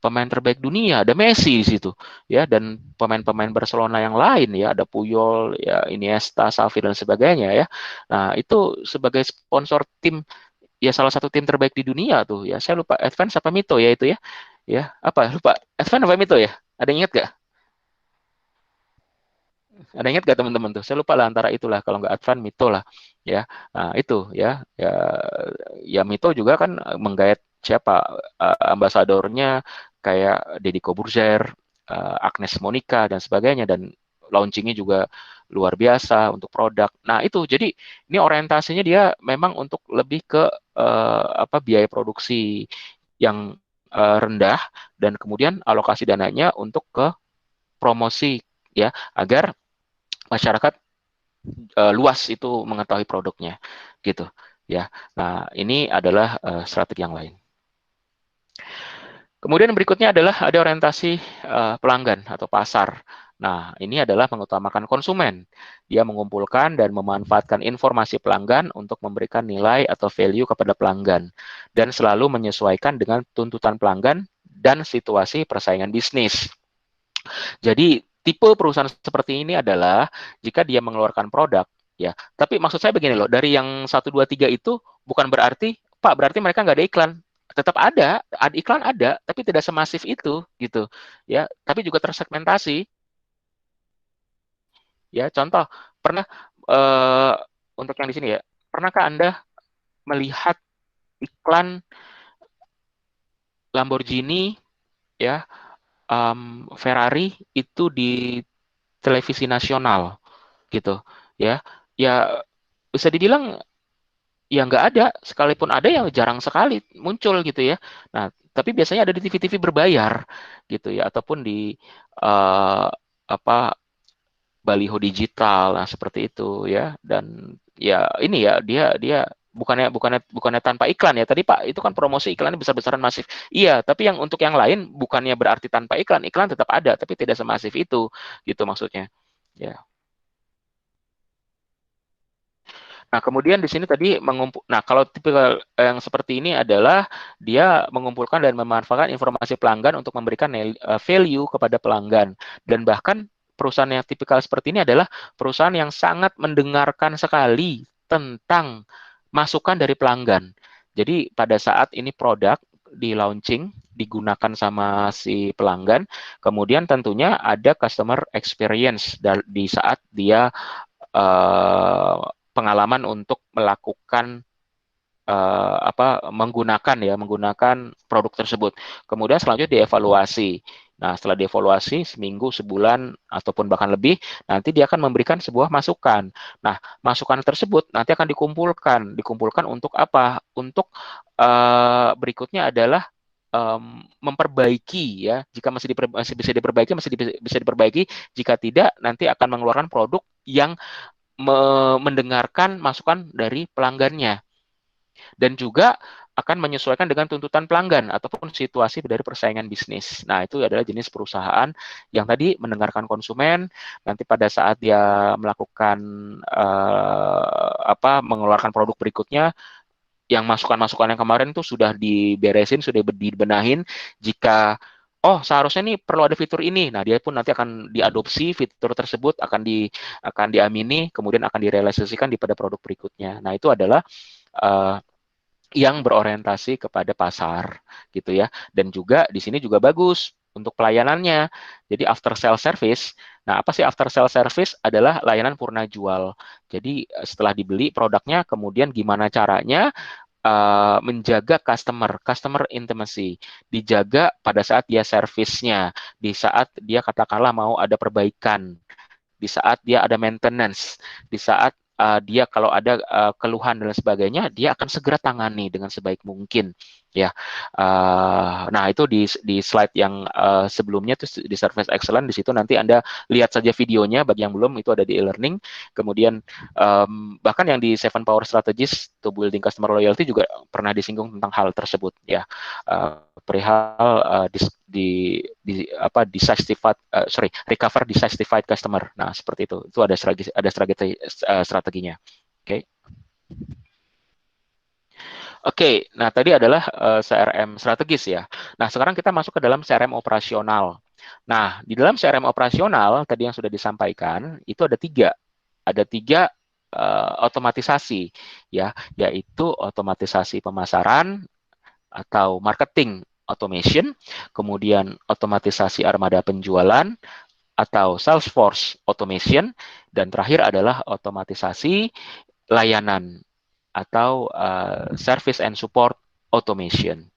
pemain terbaik dunia, ada Messi di situ, ya, dan pemain-pemain Barcelona yang lain ya, ada Puyol, ya, Iniesta, Xavi dan sebagainya ya. Nah, itu sebagai sponsor tim ya salah satu tim terbaik di dunia tuh ya. Saya lupa Advance apa Mito ya itu ya. Ya, apa? Lupa. Advance apa Mito ya? Ada yang ingat gak? Ada yang ingat gak teman-teman tuh? Saya lupa lah antara itulah kalau nggak Advance Mito lah. Ya. Nah, itu ya. Ya ya Mito juga kan menggait siapa ambasadornya kayak Deddy Corbuzier, Agnes Monica dan sebagainya dan launchingnya juga luar biasa untuk produk. Nah, itu jadi ini orientasinya dia memang untuk lebih ke apa biaya produksi yang rendah dan kemudian alokasi dananya untuk ke promosi ya agar masyarakat luas itu mengetahui produknya gitu ya. Nah, ini adalah strategi yang lain. Kemudian berikutnya adalah ada orientasi pelanggan atau pasar. Nah, ini adalah mengutamakan konsumen. Dia mengumpulkan dan memanfaatkan informasi pelanggan untuk memberikan nilai atau value kepada pelanggan dan selalu menyesuaikan dengan tuntutan pelanggan dan situasi persaingan bisnis. Jadi, tipe perusahaan seperti ini adalah jika dia mengeluarkan produk, ya. Tapi maksud saya begini loh, dari yang 1, 2, 3 itu bukan berarti, Pak, berarti mereka nggak ada iklan. Tetap ada iklan ada, tapi tidak semasif itu, gitu. Ya, tapi juga tersegmentasi. Ya, contoh, pernah eh, untuk yang di sini ya, pernahkah Anda melihat iklan Lamborghini, ya, Ferrari itu di televisi nasional, gitu, ya? Ya, bisa dibilang ya nggak ada, sekalipun ada yang jarang sekali muncul gitu ya. Nah, tapi biasanya ada di TV-TV berbayar, gitu ya, ataupun di eh, apa baliho digital, nah seperti itu ya. Dan ya ini ya dia dia bukannya bukannya bukannya tanpa iklan ya. Tadi Pak itu kan promosi iklannya besar-besaran masif. Iya, tapi yang untuk yang lain bukannya berarti tanpa iklan, iklan tetap ada tapi tidak semasif itu gitu maksudnya. Ya. Nah, kemudian di sini tadi nah, kalau tipikal yang seperti ini adalah dia mengumpulkan dan memanfaatkan informasi pelanggan untuk memberikan value kepada pelanggan. Dan bahkan perusahaan yang tipikal seperti ini adalah perusahaan yang sangat mendengarkan sekali tentang masukan dari pelanggan. Jadi pada saat ini produk di launching digunakan sama si pelanggan, kemudian tentunya ada customer experience di saat dia eh, pengalaman untuk melakukan menggunakan produk tersebut. Kemudian selanjutnya dievaluasi. Nah, setelah dievaluasi seminggu, sebulan, ataupun bahkan lebih, nanti dia akan memberikan sebuah masukan. Nah, masukan tersebut nanti akan dikumpulkan untuk apa? Untuk berikutnya adalah memperbaiki ya. Jika masih bisa diperbaiki, bisa diperbaiki. Jika tidak, nanti akan mengeluarkan produk yang mendengarkan masukan dari pelanggannya dan juga akan menyesuaikan dengan tuntutan pelanggan ataupun situasi dari persaingan bisnis. Nah, itu adalah jenis perusahaan yang tadi mendengarkan konsumen, nanti pada saat dia melakukan mengeluarkan produk berikutnya, yang masukan-masukan yang kemarin itu sudah diberesin, sudah dibenahin. Jika seharusnya nih perlu ada fitur ini, nah dia pun nanti akan diadopsi fitur tersebut, akan diamini, kemudian akan direalisasikan di pada produk berikutnya. Nah, itu adalah uh, yang berorientasi kepada pasar gitu ya. Dan juga di sini juga bagus untuk pelayanannya. Jadi after sale service. Nah, apa sih after sale service? Adalah layanan purna jual. Jadi setelah dibeli produknya, kemudian gimana caranya menjaga customer intimacy, dijaga pada saat dia servisnya, di saat dia katakanlah mau ada perbaikan, di saat dia ada maintenance, di saat dia kalau ada keluhan dan sebagainya, dia akan segera tangani dengan sebaik mungkin. Ya, nah itu di slide yang sebelumnya tuh di Service Excellence, di situ nanti Anda lihat saja videonya. Bagi yang belum, itu ada di e-learning. Kemudian bahkan yang di Seven Power Strategies to Building Customer Loyalty juga pernah disinggung tentang hal tersebut. Ya, perihal recover dissatisfied customer. Nah, seperti itu. Itu strateginya. Oke. Okay. Oke, nah tadi adalah CRM strategis ya. Nah, sekarang kita masuk ke dalam CRM operasional. Nah, di dalam CRM operasional tadi yang sudah disampaikan itu ada tiga. Ada tiga otomatisasi ya, yaitu otomatisasi pemasaran atau marketing automation, kemudian otomatisasi armada penjualan atau Salesforce automation, dan terakhir adalah otomatisasi layanan atau service and support automation.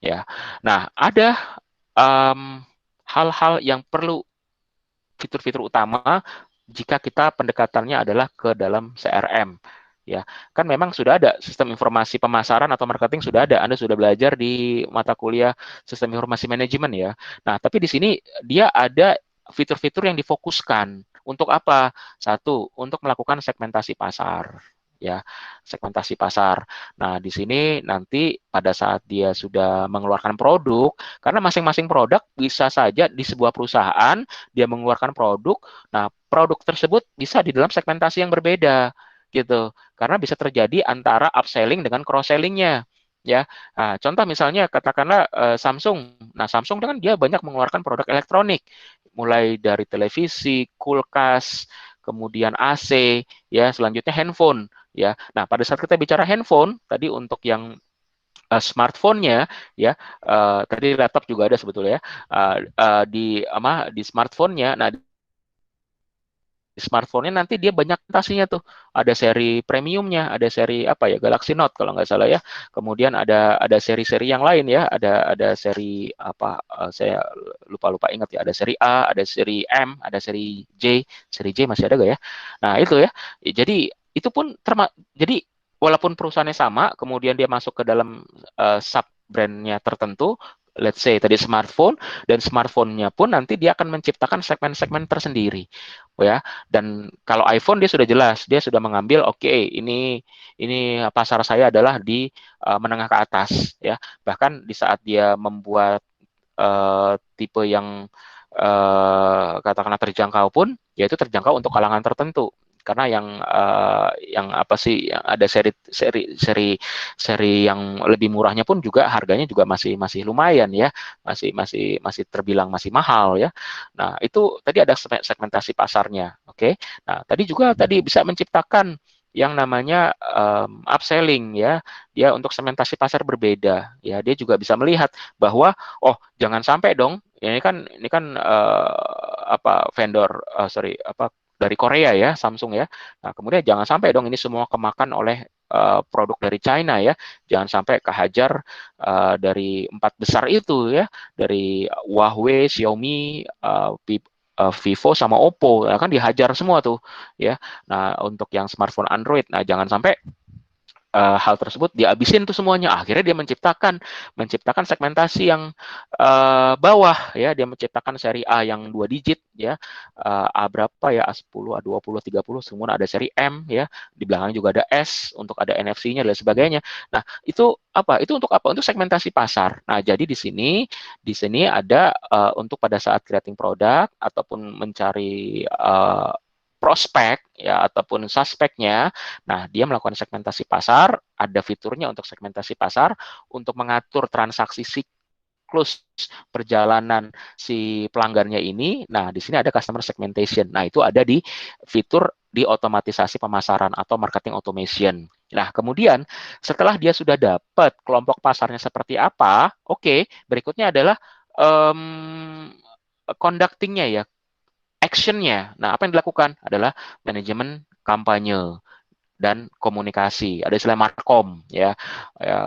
Ya, nah ada hal-hal yang perlu, fitur-fitur utama jika kita pendekatannya adalah ke dalam CRM. Ya, kan memang sudah ada sistem informasi pemasaran atau marketing, sudah ada. Anda sudah belajar di mata kuliah sistem informasi manajemen ya. Nah, tapi di sini dia ada fitur-fitur yang difokuskan untuk apa? Satu, untuk melakukan segmentasi pasar. ya, segmentasi pasar. Nah, di sini nanti pada saat dia sudah mengeluarkan produk, karena masing-masing produk bisa saja di sebuah perusahaan dia mengeluarkan produk. Nah, produk tersebut bisa di dalam segmentasi yang berbeda gitu. Karena bisa terjadi antara upselling dengan cross-sellingnya. Ya, nah, contoh misalnya katakanlah Samsung. Nah, Samsung kan dia banyak mengeluarkan produk elektronik, mulai dari televisi, kulkas, kemudian AC, ya, selanjutnya handphone, ya. Nah, pada saat kita bicara handphone, tadi untuk yang smartphone-nya, ya, tadi laptop juga ada sebetulnya, ya, di smartphone-nya. Nah, di smartphone-nya nanti dia banyak presentasinya tuh. Ada seri premiumnya, ada seri apa ya, Galaxy Note kalau nggak salah ya. Kemudian ada seri-seri yang lain ya, ada seri apa, saya lupa ingat ya. Ada seri A, ada seri M, ada seri J masih ada gak ya? Nah itu ya. Jadi itu pun jadi walaupun perusahaannya sama, kemudian dia masuk ke dalam sub brandnya tertentu, let's say tadi smartphone, dan smartphone-nya pun nanti dia akan menciptakan segmen-segmen tersendiri, ya. Dan kalau iPhone dia sudah jelas, dia sudah mengambil oke, ini pasar saya adalah di menengah ke atas, ya. Bahkan di saat dia membuat tipe yang katakanlah terjangkau pun, yaitu terjangkau untuk kalangan tertentu. Karena yang apa sih, yang ada seri yang lebih murahnya pun juga harganya juga masih masih lumayan ya, masih terbilang masih mahal ya. Nah itu tadi ada segmentasi pasarnya, oke. Nah tadi bisa menciptakan yang namanya upselling ya, dia untuk segmentasi pasar berbeda ya, dia juga bisa melihat bahwa oh jangan sampai dong, ini kan apa vendor, sorry, apa, dari Korea ya, Samsung ya. Nah, kemudian jangan sampai dong ini semua kemakan oleh produk dari China ya. Jangan sampai kehajar dari empat besar itu ya, dari Huawei, Xiaomi, Vivo sama Oppo, nah, kan dihajar semua tuh ya. Nah, untuk yang smartphone Android, nah jangan sampai hal tersebut dihabisin tuh semuanya. Akhirnya dia menciptakan segmentasi yang bawah ya, dia menciptakan seri A yang 2 digit ya, A berapa ya, A10, A20, 30, semua ada seri M ya, di belakang juga ada S untuk ada NFC-nya dan sebagainya. Nah, itu apa? Itu untuk apa? Untuk segmentasi pasar. Nah, jadi di sini ada untuk pada saat creating produk ataupun mencari prospek ya ataupun suspeknya. Nah, dia melakukan segmentasi pasar, ada fiturnya untuk segmentasi pasar untuk mengatur transaksi siklus perjalanan si pelanggannya ini. Nah, di sini ada customer segmentation. Nah, itu ada di fitur di otomatisasi pemasaran atau marketing automation. Nah, kemudian setelah dia sudah dapat kelompok pasarnya seperti apa, oke, berikutnya adalah conductingnya ya, actionnya. Nah, apa yang dilakukan adalah manajemen kampanye dan komunikasi. Ada istilah markom ya,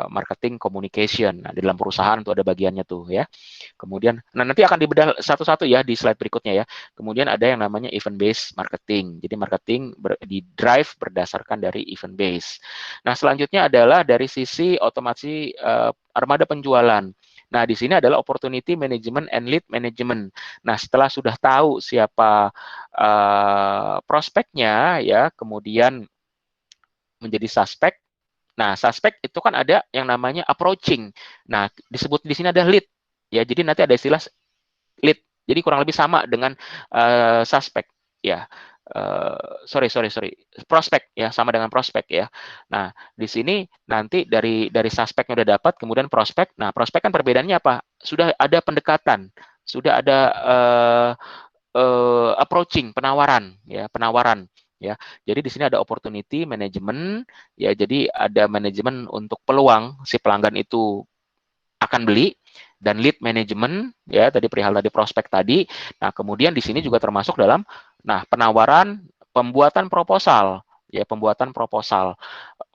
marketing communication. Nah, di dalam perusahaan itu ada bagiannya tuh ya. Kemudian, nah nanti akan dibedah satu-satu ya di slide berikutnya ya. Kemudian ada yang namanya event based marketing. Jadi marketing di drive berdasarkan dari event based. Nah, selanjutnya adalah dari sisi otomasi armada penjualan. Nah, di sini adalah opportunity management and lead management. Nah, setelah sudah tahu siapa prospeknya ya, kemudian menjadi suspek. Nah, suspek itu kan ada yang namanya approaching. Nah, disebut di sini ada lead. Ya, jadi nanti ada istilah lead. Jadi kurang lebih sama dengan suspek. Ya, sorry, prospek ya, sama dengan prospek ya. Nah, di sini nanti dari suspeknya udah dapat, kemudian prospek. Nah, prospek kan perbedaannya apa? Sudah ada pendekatan, sudah ada approaching, penawaran ya, penawaran ya. Jadi di sini ada opportunity management ya. Jadi ada manajemen untuk peluang si pelanggan itu akan beli, dan lead management ya, tadi perihal tadi prospek tadi. Nah, kemudian di sini juga termasuk dalam penawaran, pembuatan proposal ya,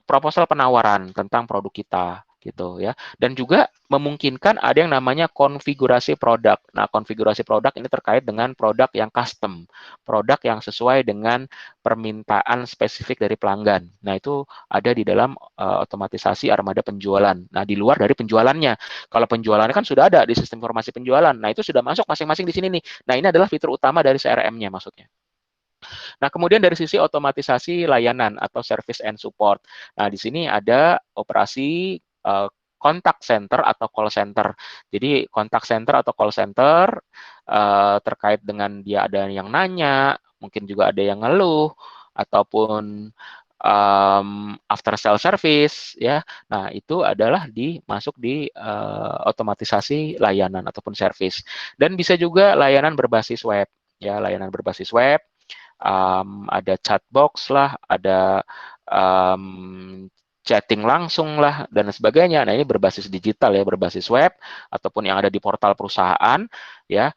proposal penawaran tentang produk kita gitu ya. Dan juga memungkinkan ada yang namanya konfigurasi produk. Nah, konfigurasi produk ini terkait dengan produk yang custom, produk yang sesuai dengan permintaan spesifik dari pelanggan. Nah, itu ada di dalam otomatisasi armada penjualan. Nah, di luar dari penjualannya. Kalau penjualannya kan sudah ada di sistem informasi penjualan. Nah, itu sudah masuk masing-masing di sini nih. Nah, ini adalah fitur utama dari CRM-nya maksudnya. Nah, kemudian dari sisi otomatisasi layanan atau service and support. Nah, di sini ada operasi contact center atau call center. Jadi, contact center atau call center terkait dengan dia ada yang nanya, mungkin juga ada yang ngeluh, ataupun after sale service, ya. Nah, itu adalah masuk di otomatisasi layanan ataupun service. Dan bisa juga layanan berbasis web, ya, layanan berbasis web. Ada chatbox lah, ada chatting langsung lah, dan sebagainya. Nah, ini berbasis digital ya, berbasis web, ataupun yang ada di portal perusahaan, ya,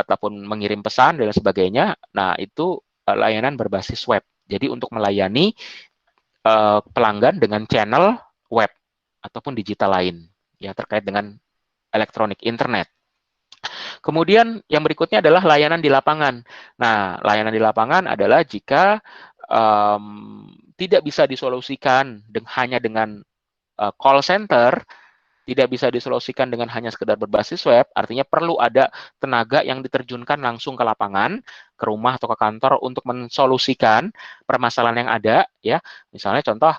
ataupun mengirim pesan, dan sebagainya. Nah, itu layanan berbasis web. Jadi, untuk melayani pelanggan dengan channel web, ataupun digital lain, ya, terkait dengan elektronik, internet. Kemudian yang berikutnya adalah layanan di lapangan. Nah, layanan di lapangan adalah jika tidak bisa disolusikan hanya dengan call center, tidak bisa disolusikan dengan hanya sekedar berbasis web, artinya perlu ada tenaga yang diterjunkan langsung ke lapangan, ke rumah atau ke kantor untuk mensolusikan permasalahan yang ada, ya. Misalnya contoh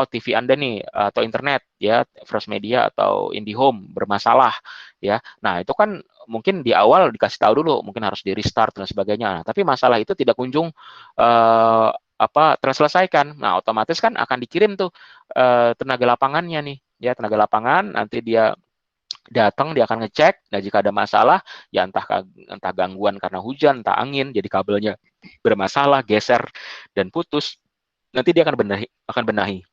TV Anda nih atau internet, ya, First Media atau IndiHome bermasalah, ya. Nah, itu kan mungkin di awal dikasih tahu dulu, mungkin harus di restart dan sebagainya. Nah, tapi masalah itu tidak kunjung terselesaikan. Nah, otomatis kan akan dikirim tuh tenaga lapangannya nih, ya, tenaga lapangan, nanti dia datang, dia akan ngecek. Nah, jika ada masalah, ya entah gangguan karena hujan, entah angin, jadi kabelnya bermasalah, geser dan putus, nanti dia akan benahi.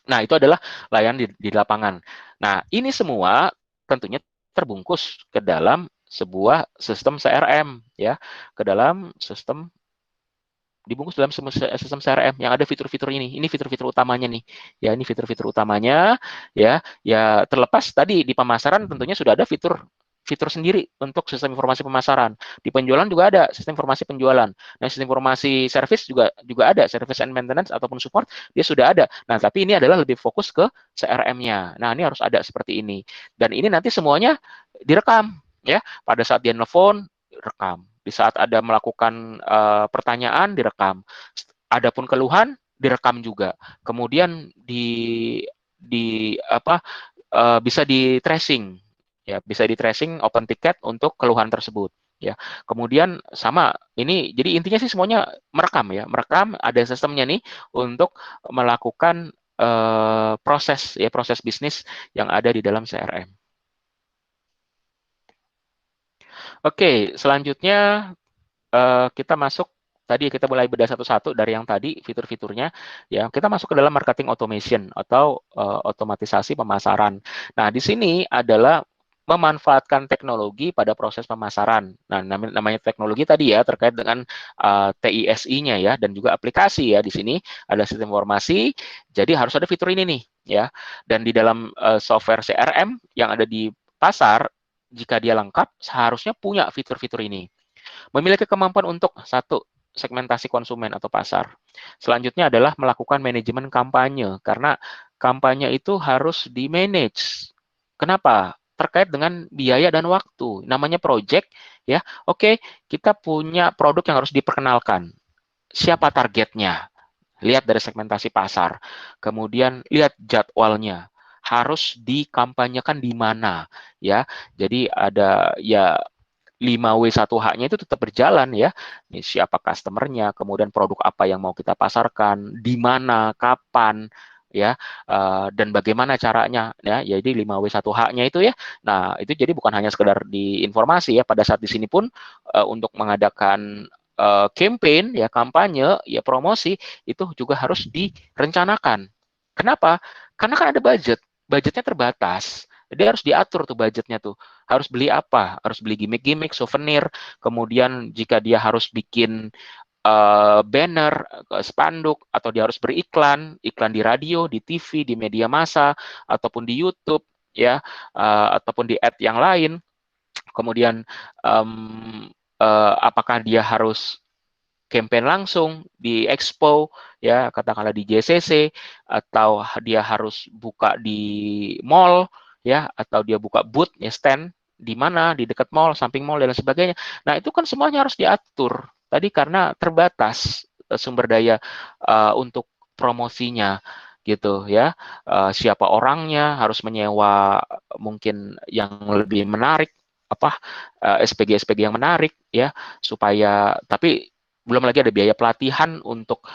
Nah, itu adalah layanan di lapangan. Nah, ini semua tentunya terbungkus ke dalam sebuah sistem CRM, ya, ke dalam dibungkus dalam sistem CRM yang ada fitur-fitur ini. Ini fitur-fitur utamanya nih. Ya, ini fitur-fitur utamanya, ya. Ya, terlepas tadi di pemasaran tentunya sudah ada fitur sendiri untuk sistem informasi pemasaran. Di penjualan juga ada sistem informasi penjualan. Nah, sistem informasi service juga ada, service and maintenance ataupun support, dia sudah ada. Nah, tapi ini adalah lebih fokus ke CRM-nya. Nah, ini harus ada seperti ini. Dan ini nanti semuanya direkam, ya. Pada saat dia nelfon, rekam. Di saat ada melakukan pertanyaan, direkam. Adapun keluhan, direkam juga. Kemudian bisa di tracing, ya, bisa di tracing open ticket untuk keluhan tersebut, ya. Kemudian sama ini, jadi intinya sih semuanya merekam, ya, merekam, ada sistemnya nih untuk melakukan proses bisnis yang ada di dalam CRM. Oke, selanjutnya kita masuk, tadi kita mulai bedah satu-satu dari yang tadi fitur-fiturnya, ya. Kita masuk ke dalam marketing automation atau otomatisasi pemasaran. Nah, di sini adalah memanfaatkan teknologi pada proses pemasaran. Nah, namanya teknologi tadi ya terkait dengan TISI-nya, ya, dan juga aplikasi, ya. Di sini ada sistem informasi, jadi harus ada fitur ini nih, ya. Dan di dalam software CRM yang ada di pasar, jika dia lengkap, seharusnya punya fitur-fitur ini. Memiliki kemampuan untuk satu, segmentasi konsumen atau pasar. Selanjutnya adalah melakukan manajemen kampanye, karena kampanye itu harus di-manage. Kenapa? Terkait dengan biaya dan waktu. Namanya project, ya. Oke, kita punya produk yang harus diperkenalkan. Siapa targetnya? Lihat dari segmentasi pasar. Kemudian lihat jadwalnya. Harus dikampanyekan di mana, ya. Jadi ada, ya, 5W1H-nya itu tetap berjalan, ya. Ini siapa customer-nya, kemudian produk apa yang mau kita pasarkan, di mana, kapan, ya, dan bagaimana caranya, ya. Jadi 5W1H-nya itu, ya. Nah, itu jadi bukan hanya sekedar di informasi, ya. Pada saat di sini pun untuk mengadakan campaign, ya, kampanye, ya, promosi, itu juga harus direncanakan. Kenapa? Karena kan ada budgetnya terbatas. Jadi harus diatur tuh budgetnya tuh. Harus beli apa? Harus beli gimmick-gimmick, souvenir. Kemudian jika dia harus bikin banner, spanduk, atau dia harus beriklan, iklan di radio, di TV, di media massa, ataupun di YouTube, ya, ataupun di ad yang lain. Kemudian apakah dia harus campaign langsung di expo, ya, katakanlah di JCC, atau dia harus buka di mall, ya, atau dia buka booth, ya, stand di mana, di dekat mall, samping mall, dan sebagainya. Nah, itu kan semuanya harus diatur, tadi karena terbatas sumber daya untuk promosinya gitu ya. Siapa orangnya, harus menyewa mungkin yang lebih menarik, apa SPG-SPG yang menarik ya, supaya, tapi belum lagi ada biaya pelatihan untuk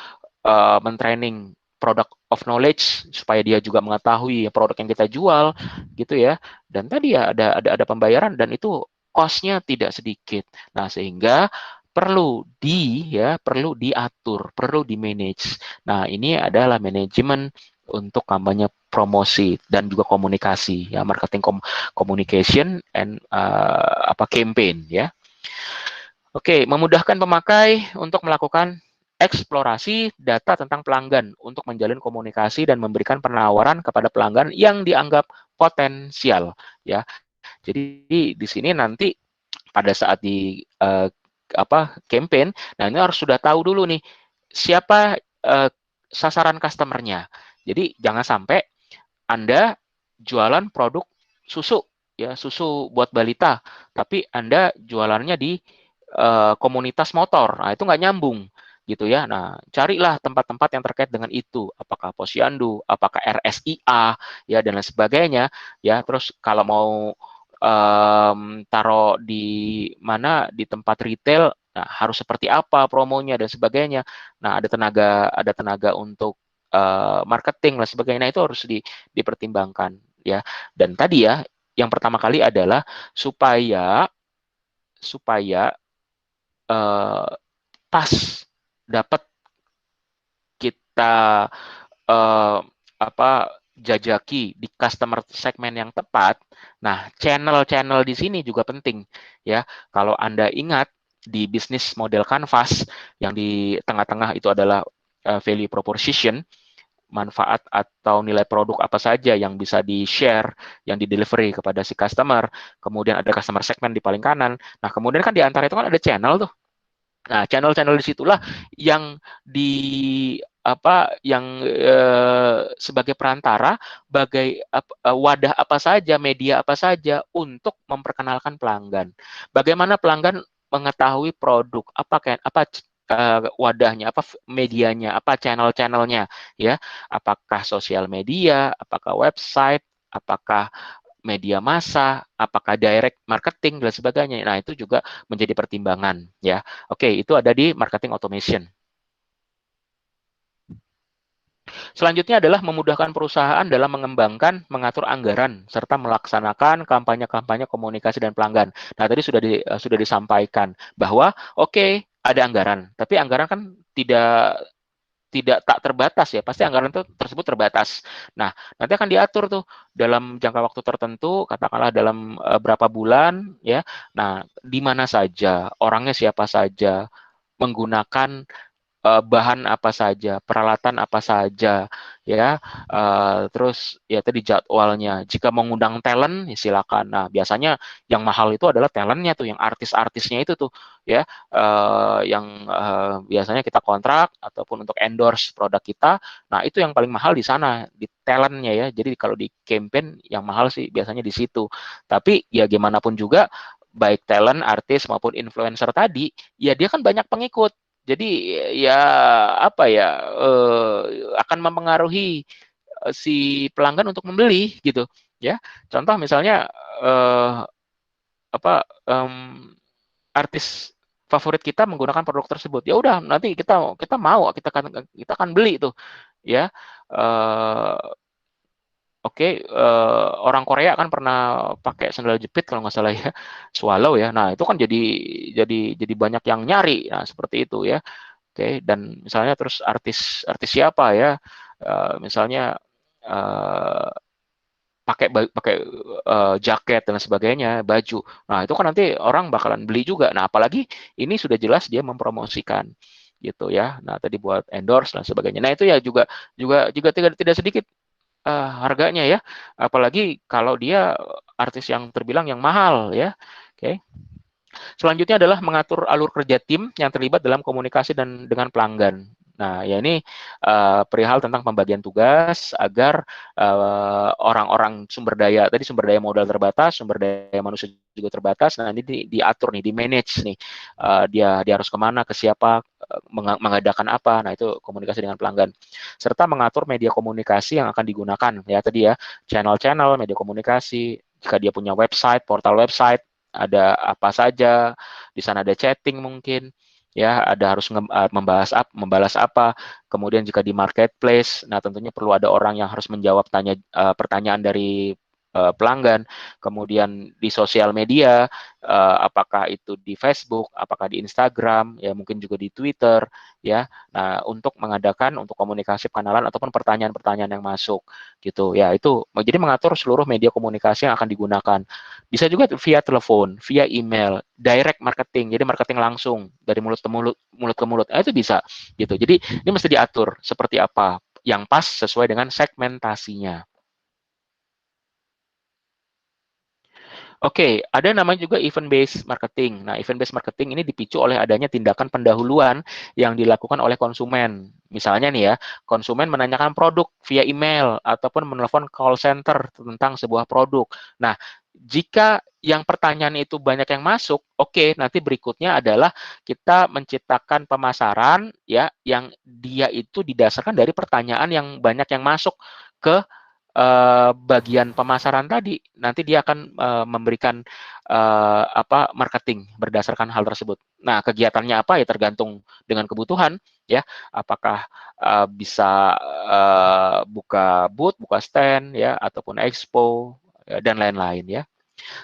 mentraining product of knowledge supaya dia juga mengetahui produk yang kita jual gitu ya. Dan tadi ya ada pembayaran, dan itu cost-nya tidak sedikit. Nah, sehingga perlu diatur, perlu di manage. Nah, ini adalah manajemen untuk kampanye promosi dan juga komunikasi ya, marketing communication and campaign ya. Oke, memudahkan pemakai untuk melakukan eksplorasi data tentang pelanggan untuk menjalin komunikasi dan memberikan penawaran kepada pelanggan yang dianggap potensial ya. Jadi di sini nanti pada saat di campaign, nah ini harus sudah tahu dulu nih siapa sasaran customer-nya. Jadi jangan sampai Anda jualan produk susu ya, susu buat balita, tapi Anda jualannya di komunitas motor. Nah, itu nggak nyambung gitu ya. Nah, carilah tempat-tempat yang terkait dengan itu. Apakah Posyandu, apakah RSIA, ya, dan lain sebagainya. Ya, terus kalau mau taruh di mana, di tempat retail, nah, harus seperti apa promonya dan sebagainya. Nah, ada tenaga untuk marketing dan sebagainya. Nah, itu harus dipertimbangkan ya. Dan tadi ya, yang pertama kali adalah supaya pas dapat kita uh, jajaki di customer segmen yang tepat. Nah, channel-channel di sini juga penting ya. Kalau Anda ingat di bisnis model Canvas yang di tengah-tengah itu adalah value proposition, manfaat atau nilai produk apa saja yang bisa di-share, yang di-delivery kepada si customer. Kemudian ada customer segment di paling kanan. Nah, kemudian kan di antara itu kan ada channel tuh. Nah, channel-channel disitulah yang sebagai perantara, wadah apa saja, media apa saja untuk memperkenalkan pelanggan. Bagaimana pelanggan mengetahui produk, apa wadahnya, apa medianya, apa channel-channelnya, ya, apakah sosial media, apakah website, apakah media massa, apakah direct marketing dan sebagainya. Nah, itu juga menjadi pertimbangan ya. Oke, itu ada di marketing automation. Selanjutnya adalah memudahkan perusahaan dalam mengembangkan, mengatur anggaran, serta melaksanakan kampanye-kampanye komunikasi dan pelanggan. Nah, tadi sudah disampaikan bahwa oke, ada anggaran, tapi anggaran kan tidak tak terbatas ya, pasti anggaran tersebut terbatas. Nah, nanti akan diatur tuh dalam jangka waktu tertentu, katakanlah dalam berapa bulan ya. Nah, di mana saja, orangnya siapa saja, menggunakan bahan apa saja, peralatan apa saja, ya, terus ya tadi jadwalnya. Jika mengundang talent, ya silakan. Nah, biasanya yang mahal itu adalah talentnya tuh, yang artis-artisnya itu tuh, ya, yang biasanya kita kontrak ataupun untuk endorse produk kita. Nah, itu yang paling mahal di sana, di talentnya ya. Jadi kalau di campaign yang mahal sih biasanya di situ. Tapi ya gimana pun juga, baik talent, artis maupun influencer tadi, ya dia kan banyak pengikut. Jadi ya akan mempengaruhi si pelanggan untuk membeli gitu ya. Contoh misalnya apa artis favorit kita menggunakan produk tersebut, ya udah nanti kita akan beli itu ya. Oke, orang Korea kan pernah pakai sandal jepit kalau nggak salah ya, swallow ya. Nah, itu kan jadi banyak yang nyari. Nah, seperti itu ya. Oke, dan misalnya terus artis siapa ya, misalnya uh, pakai jaket dan sebagainya, baju. Nah, itu kan nanti orang bakalan beli juga. Nah, apalagi ini sudah jelas dia mempromosikan gitu ya. Nah, tadi buat endorse dan sebagainya. Nah, itu ya juga juga juga tidak sedikit harganya ya. Apalagi kalau dia artis yang terbilang yang mahal ya. Oke. Selanjutnya adalah mengatur alur kerja tim yang terlibat dalam komunikasi dan dengan pelanggan. Nah, ya ini perihal tentang pembagian tugas agar orang-orang sumber daya, tadi sumber daya modal terbatas, sumber daya manusia juga terbatas. Nah, ini diatur nih, di manage nih. Dia harus kemana, ke siapa, mengadakan apa. Nah, itu komunikasi dengan pelanggan. Serta mengatur media komunikasi yang akan digunakan. Ya, tadi ya, channel-channel, media komunikasi. Jika dia punya website, portal website, ada apa saja. Di sana ada chatting mungkin. Ya, ada harus membalas apa, kemudian jika di marketplace, nah tentunya perlu ada orang yang harus menjawab pertanyaan dari pelanggan, kemudian di sosial media, apakah itu di Facebook, apakah di Instagram, ya mungkin juga di Twitter, ya. Nah, untuk komunikasi penalan ataupun pertanyaan-pertanyaan yang masuk, gitu, ya itu. Jadi mengatur seluruh media komunikasi yang akan digunakan. Bisa juga via telepon, via email, direct marketing, jadi marketing langsung dari mulut ke mulut, itu bisa, gitu. Jadi ini mesti diatur seperti apa yang pas sesuai dengan segmentasinya. Oke, ada namanya juga event-based marketing. Nah, event-based marketing ini dipicu oleh adanya tindakan pendahuluan yang dilakukan oleh konsumen. Misalnya nih ya, konsumen menanyakan produk via email ataupun menelpon call center tentang sebuah produk. Nah, jika yang pertanyaan itu banyak yang masuk, oke, nanti berikutnya adalah kita menciptakan pemasaran ya yang dia itu didasarkan dari pertanyaan yang banyak yang masuk ke bagian pemasaran tadi. Nanti dia akan memberikan marketing berdasarkan hal tersebut. Nah, kegiatannya apa ya tergantung dengan kebutuhan ya. Apakah bisa buka booth, buka stand ya, ataupun expo ya, dan lain-lain ya.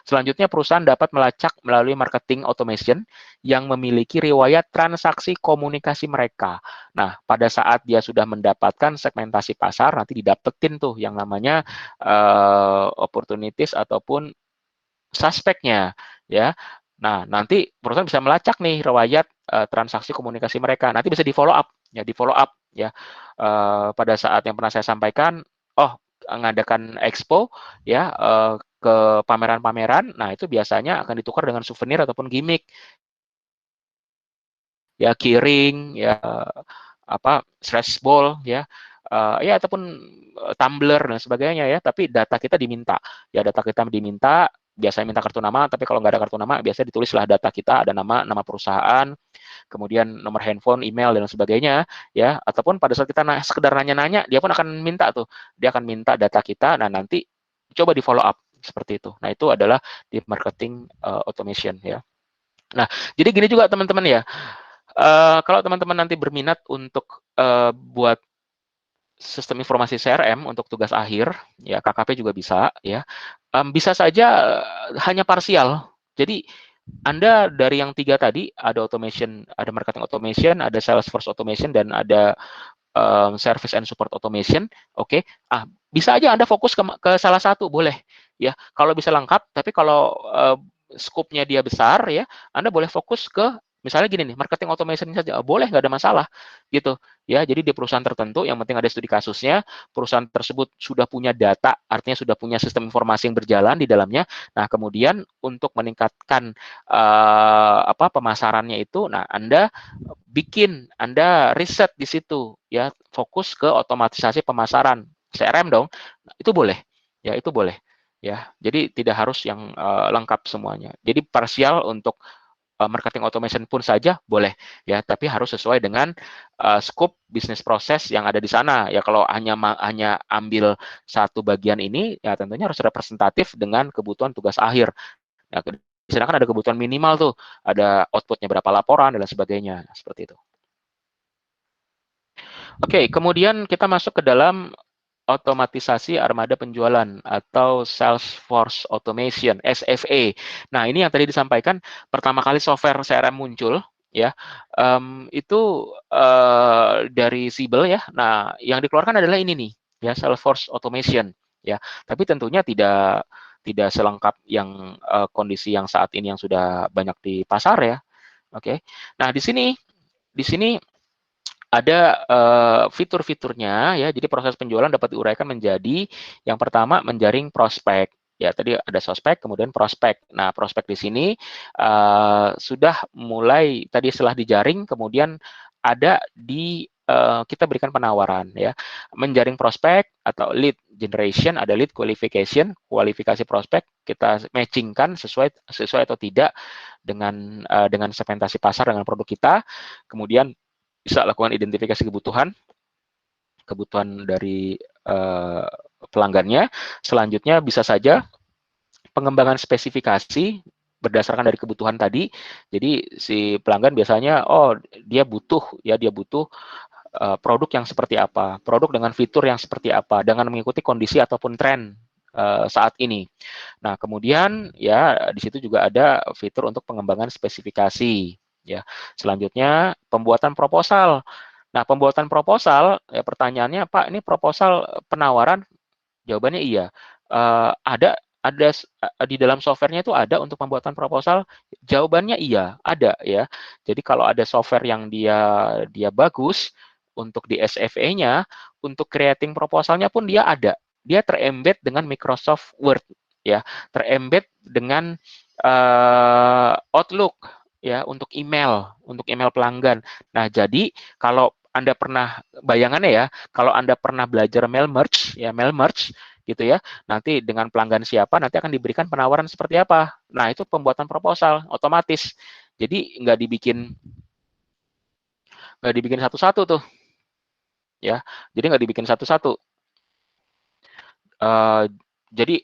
Selanjutnya, perusahaan dapat melacak melalui marketing automation yang memiliki riwayat transaksi komunikasi mereka. Nah, pada saat dia sudah mendapatkan segmentasi pasar, nanti didapetin tuh yang namanya opportunities ataupun suspeknya, ya. Nah, nanti perusahaan bisa melacak nih riwayat transaksi komunikasi mereka. Nanti bisa di follow up, ya, ya. Pada saat yang pernah saya sampaikan, oh, ngadakan expo, ya, ke pameran-pameran, nah itu biasanya akan ditukar dengan souvenir ataupun gimmick, ya, keyring, ya, stress ball, ya, ya ataupun tumbler dan sebagainya ya. Tapi data kita diminta, ya data kita diminta. Biasanya minta kartu nama, tapi kalau nggak ada kartu nama, biasanya ditulislah data kita, ada nama perusahaan, kemudian nomor handphone, email dan sebagainya, ya. Ataupun pada saat kita sekedar nanya-nanya, dia pun akan minta tuh, dia akan minta data kita. Nah, nanti coba di follow up seperti itu. Nah, itu adalah di marketing automation ya. Nah, jadi gini juga teman-teman ya. Kalau teman-teman nanti berminat untuk buat sistem informasi CRM untuk tugas akhir, ya KKP juga bisa, ya. Bisa saja hanya parsial. Jadi Anda dari yang 3 tadi, ada automation, ada marketing automation, ada Salesforce automation, dan ada service and support automation. Oke. Bisa aja Anda fokus ke salah satu, boleh. Ya, kalau bisa lengkap, tapi kalau scope-nya dia besar, ya, Anda boleh fokus ke misalnya gini nih, marketing automation saja, boleh, nggak ada masalah, gitu. Ya, jadi di perusahaan tertentu, yang penting ada studi kasusnya, perusahaan tersebut sudah punya data, artinya sudah punya sistem informasi yang berjalan di dalamnya. Nah, kemudian untuk meningkatkan pemasarannya itu, nah Anda riset di situ ya, fokus ke otomatisasi pemasaran CRM dong. Nah, itu boleh. Ya, itu boleh. Ya, jadi tidak harus yang lengkap semuanya. Jadi parsial untuk marketing automation pun saja boleh ya, tapi harus sesuai dengan scope bisnis proses yang ada di sana. Ya, kalau hanya ambil satu bagian ini, ya tentunya harus representatif dengan kebutuhan tugas akhir. Nah, di sana kan ada kebutuhan minimal tuh, ada outputnya berapa laporan dan sebagainya, seperti itu. Oke, kemudian kita masuk ke dalam otomatisasi armada penjualan atau Salesforce Automation, SFA. Nah, ini yang tadi disampaikan, pertama kali software CRM muncul, ya, itu dari Siebel ya. Nah, yang dikeluarkan adalah ini nih, ya, Salesforce Automation, ya. Tapi tentunya tidak selengkap yang kondisi yang saat ini yang sudah banyak di pasar ya. Oke. Nah, di sini ada fitur-fiturnya ya. Jadi proses penjualan dapat diuraikan menjadi yang pertama menjaring prospek. Ya, tadi ada sospek, kemudian prospek. Nah, prospek di sini sudah mulai tadi setelah dijaring, kemudian ada di kita berikan penawaran ya. Menjaring prospek atau lead generation, ada lead qualification, kualifikasi prospek, kita matchingkan sesuai atau tidak dengan segmentasi pasar dengan produk kita. Kemudian bisa lakukan identifikasi kebutuhan dari pelanggannya. Selanjutnya bisa saja pengembangan spesifikasi berdasarkan dari kebutuhan tadi. Jadi si pelanggan biasanya dia butuh produk yang seperti apa, produk dengan fitur yang seperti apa, dengan mengikuti kondisi ataupun tren saat ini. Nah, kemudian ya di situ juga ada fitur untuk pengembangan spesifikasi ya. Selanjutnya pembuatan proposal. Nah, pembuatan proposal ya pertanyaannya, Pak, ini proposal penawaran? Jawabannya iya. Ada di dalam softwarenya itu ada untuk pembuatan proposal. Jawabannya iya, ada ya. Jadi kalau ada software yang dia bagus untuk di SFA-nya, untuk creating proposalnya pun dia ada. Dia terembed dengan Microsoft Word ya, terembed dengan Outlook ya untuk email pelanggan. Nah, jadi kalau Anda pernah bayangannya ya, kalau Anda pernah belajar mail merge gitu ya, nanti dengan pelanggan siapa nanti akan diberikan penawaran seperti apa. Nah, itu pembuatan proposal otomatis. Jadi nggak dibikin satu-satu tuh ya. Jadi nggak dibikin satu-satu. Jadi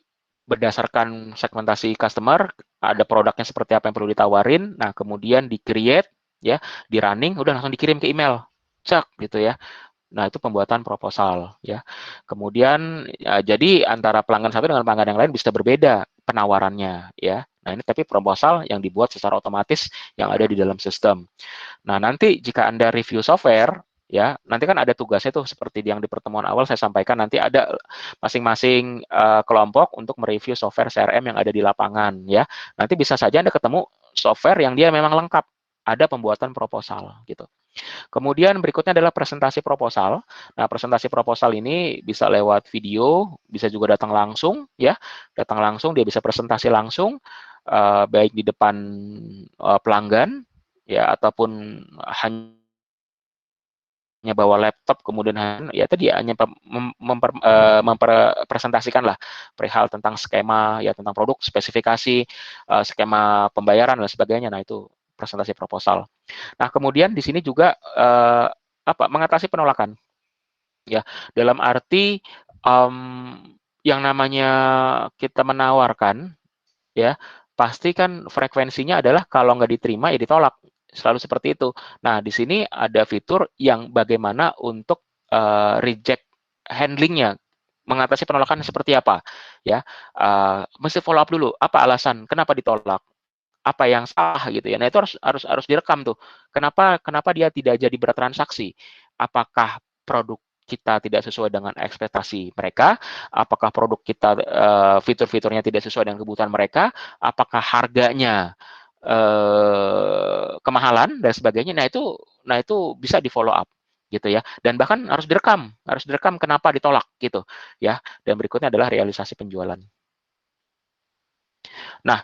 berdasarkan segmentasi customer, ada produknya seperti apa yang perlu ditawarin, nah kemudian di-create, ya, di-running, udah langsung dikirim ke email, cek gitu ya. Nah, itu pembuatan proposal ya. Kemudian ya, jadi antara pelanggan satu dengan pelanggan yang lain bisa berbeda penawarannya ya. Nah, ini tapi proposal yang dibuat secara otomatis yang ada di dalam sistem. Nah, nanti jika Anda review software ya, nanti kan ada tugasnya tuh seperti yang di pertemuan awal saya sampaikan, nanti ada masing-masing kelompok untuk mereview software CRM yang ada di lapangan ya. Nanti bisa saja Anda ketemu software yang dia memang lengkap, ada pembuatan proposal gitu. Kemudian berikutnya adalah presentasi proposal. Nah, presentasi proposal ini bisa lewat video, bisa juga datang langsung ya. Datang langsung, dia bisa presentasi langsung baik di depan pelanggan ya ataupun hanya bawa laptop kemudian ya tadi hanya mempresentasikan lah perihal tentang skema ya, tentang produk, spesifikasi, skema pembayaran dan sebagainya. Nah, itu presentasi proposal. Nah, kemudian di sini juga mengatasi penolakan ya, dalam arti yang namanya kita menawarkan ya, pasti kan frekuensinya adalah kalau nggak diterima ya ditolak, selalu seperti itu. Nah, di sini ada fitur yang bagaimana untuk reject handlingnya, mengatasi penolakan seperti apa ya. Mesti follow up dulu, apa alasan kenapa ditolak, apa yang salah gitu ya. Nah, itu harus direkam tuh. Kenapa dia tidak jadi bertransaksi? Apakah produk kita tidak sesuai dengan ekspektasi mereka? Apakah produk kita fitur-fiturnya tidak sesuai dengan kebutuhan mereka? Apakah harganya kemahalan dan sebagainya? Nah, itu bisa di follow up gitu ya. Dan bahkan harus direkam kenapa ditolak gitu ya. Dan berikutnya adalah realisasi penjualan. Nah,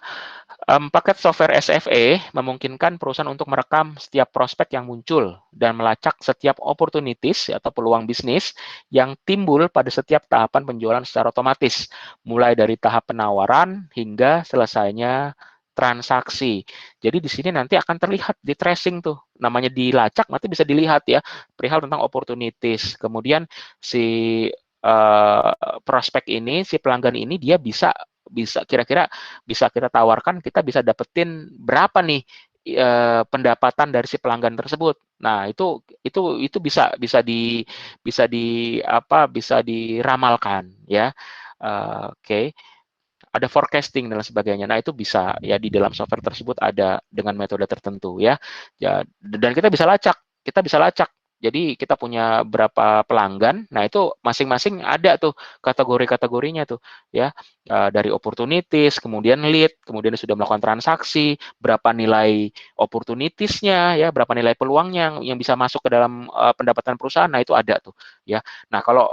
paket software SFA memungkinkan perusahaan untuk merekam setiap prospek yang muncul dan melacak setiap opportunities atau peluang bisnis yang timbul pada setiap tahapan penjualan secara otomatis, mulai dari tahap penawaran hingga selesainya transaksi. Jadi di sini nanti akan terlihat di tracing tuh, namanya dilacak, nanti bisa dilihat ya perihal tentang opportunities. Kemudian si prospek ini, si pelanggan ini dia bisa kira-kira bisa kita tawarkan, kita bisa dapetin berapa nih pendapatan dari si pelanggan tersebut. Nah, itu bisa diramalkan ya. Oke. Ada forecasting dan sebagainya. Nah, itu bisa ya di dalam software tersebut ada dengan metode tertentu ya. Dan kita bisa lacak. Jadi kita punya berapa pelanggan, nah itu masing-masing ada tuh kategori-kategorinya tuh ya, dari opportunities, kemudian lead, kemudian sudah melakukan transaksi, berapa nilai opportunitiesnya ya, berapa nilai peluangnya yang bisa masuk ke dalam pendapatan perusahaan, nah itu ada tuh ya. Nah, kalau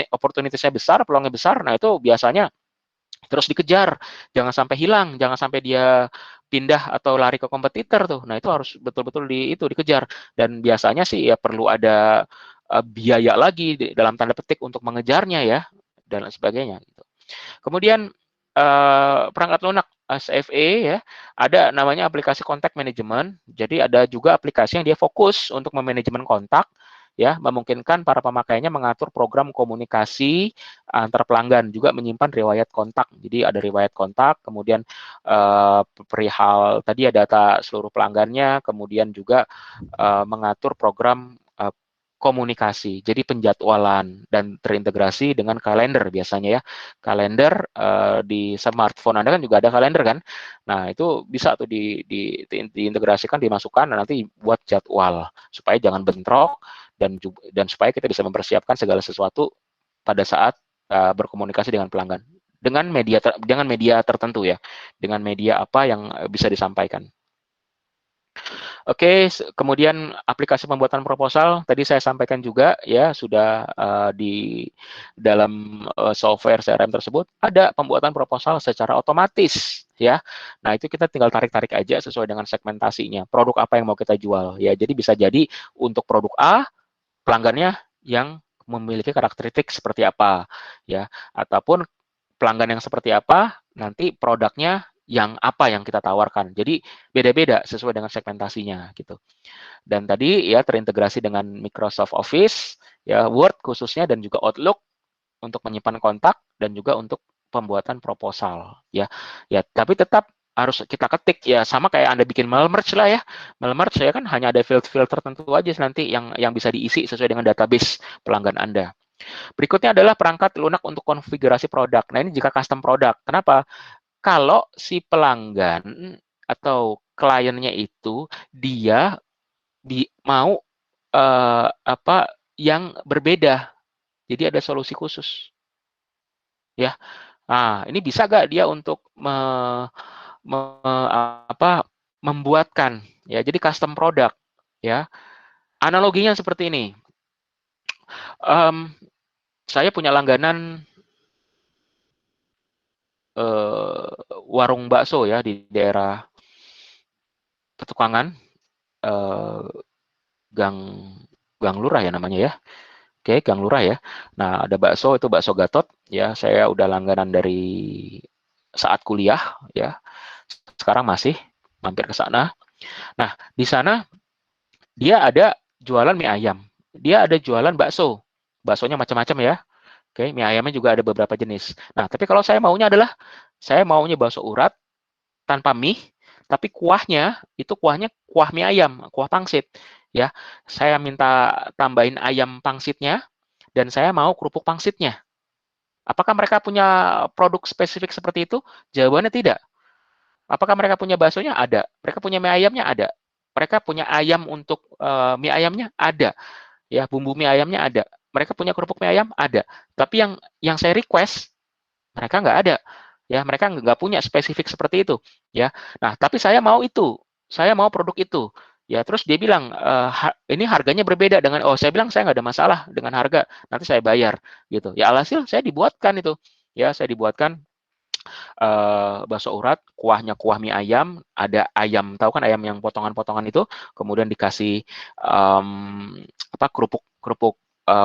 opportunitiesnya besar, peluangnya besar, nah itu biasanya terus dikejar, jangan sampai hilang, jangan sampai dia pindah atau lari ke kompetitor tuh. Nah, itu harus betul-betul dikejar. Dan biasanya sih ya perlu ada biaya lagi dalam tanda petik untuk mengejarnya ya dan lain sebagainya gitu. Kemudian perangkat lunak CFE ya, ada namanya aplikasi kontak manajemen. Jadi ada juga aplikasi yang dia fokus untuk memanajemen kontak ya, memungkinkan para pemakainya mengatur program komunikasi antar pelanggan, juga menyimpan riwayat kontak. Jadi ada riwayat kontak, kemudian perihal tadi ya data seluruh pelanggannya, kemudian juga mengatur program komunikasi. Jadi penjadwalan dan terintegrasi dengan kalender biasanya ya. Kalender di smartphone Anda kan juga ada kalender kan. Nah, itu bisa tuh diintegrasikan, dimasukkan dan nanti buat jadwal supaya jangan bentrok dan supaya kita bisa mempersiapkan segala sesuatu pada saat berkomunikasi dengan pelanggan dengan media tertentu ya. Dengan media apa yang bisa disampaikan. Oke, kemudian aplikasi pembuatan proposal tadi saya sampaikan juga ya sudah di dalam software CRM tersebut ada pembuatan proposal secara otomatis ya. Nah, itu kita tinggal tarik-tarik aja sesuai dengan segmentasinya. Produk apa yang mau kita jual ya. Jadi bisa jadi untuk produk A pelanggannya yang memiliki karakteristik seperti apa ya, ataupun pelanggan yang seperti apa nanti produknya yang apa yang kita tawarkan. Jadi beda-beda sesuai dengan segmentasinya gitu. Dan tadi ya terintegrasi dengan Microsoft Office, ya Word khususnya dan juga Outlook untuk menyimpan kontak dan juga untuk pembuatan proposal ya. Ya, tapi tetap harus kita ketik ya sama kayak Anda bikin mail merge lah ya. Mail merge ya kan hanya ada field-field tertentu aja nanti yang bisa diisi sesuai dengan database pelanggan Anda. Berikutnya adalah perangkat lunak untuk konfigurasi produk. Nah, ini jika custom produk. Kenapa? Kalau si pelanggan atau kliennya itu dia mau yang berbeda. Jadi ada solusi khusus. Ya. Nah, ini bisa nggak dia untuk membuatkan ya. Jadi custom produk ya. Analoginya seperti ini. Saya punya langganan warung bakso ya di daerah Petukangan, Gang Lurah ya namanya ya. Oke, Gang Lurah ya. Nah, ada bakso itu bakso Gatot ya. Saya udah langganan dari saat kuliah ya. Sekarang masih mampir ke sana. Nah, di sana dia ada jualan mie ayam. Dia ada jualan bakso. Baksonya macam-macam ya. Oke, mie ayamnya juga ada beberapa jenis. Nah, tapi kalau saya maunya adalah saya maunya bakso urat tanpa mie, tapi kuahnya itu kuah mie ayam, kuah pangsit ya. Saya minta tambahin ayam pangsitnya dan saya mau kerupuk pangsitnya. Apakah mereka punya produk spesifik seperti itu? Jawabannya tidak. Apakah mereka punya baksonya? Ada. Mereka punya mie ayamnya? Ada. Mereka punya ayam untuk mie ayamnya? Ada. Ya, bumbu mie ayamnya ada. Mereka punya kerupuk mie ayam? Ada. Tapi yang saya request mereka nggak ada. Ya, mereka nggak punya spesifik seperti itu. Ya, nah tapi saya mau itu. Saya mau produk itu. Ya, terus dia bilang ini harganya berbeda dengan. Oh, saya bilang saya nggak ada masalah dengan harga. Nanti saya bayar gitu. Ya, alhasil saya dibuatkan itu. Ya, saya dibuatkan bakso urat, kuahnya kuah mie ayam, ada ayam, tahu kan ayam yang potongan-potongan itu, kemudian dikasih kerupuk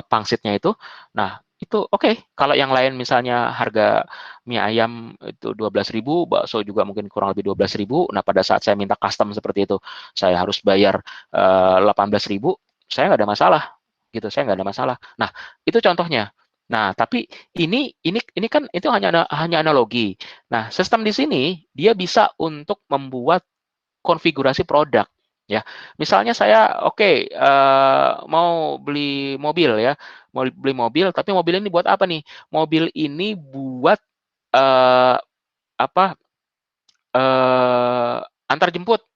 pangsitnya itu. Nah, itu oke. Kalau yang lain misalnya harga mie ayam itu 12.000, bakso juga mungkin kurang lebih 12.000. Nah, pada saat saya minta custom seperti itu, saya harus bayar 18.000, saya nggak ada masalah gitu, saya nggak ada masalah. Nah, itu contohnya. Nah, tapi ini kan itu hanya analogi. Nah, sistem di sini dia bisa untuk membuat konfigurasi produk ya. Misalnya saya mau beli mobil ya. Mau beli mobil, tapi mobil ini buat apa nih? Mobil ini buat uh, apa? Antar jemput.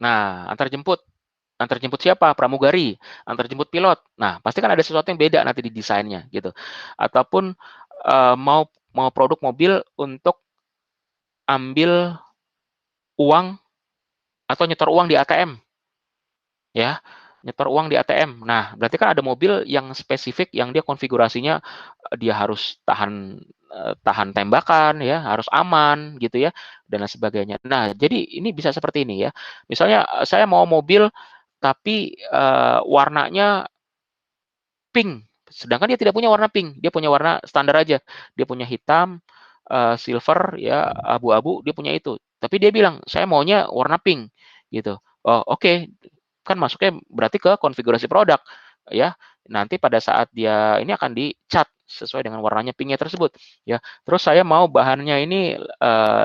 Nah, antar jemput siapa? Pramugari, antar jemput pilot. Nah, pasti kan ada sesuatu yang beda nanti di desainnya gitu. Ataupun mau produk mobil untuk ambil uang atau nyetor uang di ATM ya. nyetor uang di ATM. Nah, berarti kan ada mobil yang spesifik yang dia konfigurasinya dia harus tahan tembakan ya, harus aman gitu ya dan lain sebagainya. Nah, jadi ini bisa seperti ini ya. Misalnya saya mau mobil tapi warnanya pink, sedangkan dia tidak punya warna pink, dia punya warna standar aja. Dia punya hitam, silver ya, abu-abu, dia punya itu. Tapi dia bilang, "Saya maunya warna pink." gitu. Oh, oke. Kan masuknya berarti ke konfigurasi produk ya. Nanti pada saat dia ini akan dicat sesuai dengan warnanya pinknya tersebut ya. Terus saya mau bahannya ini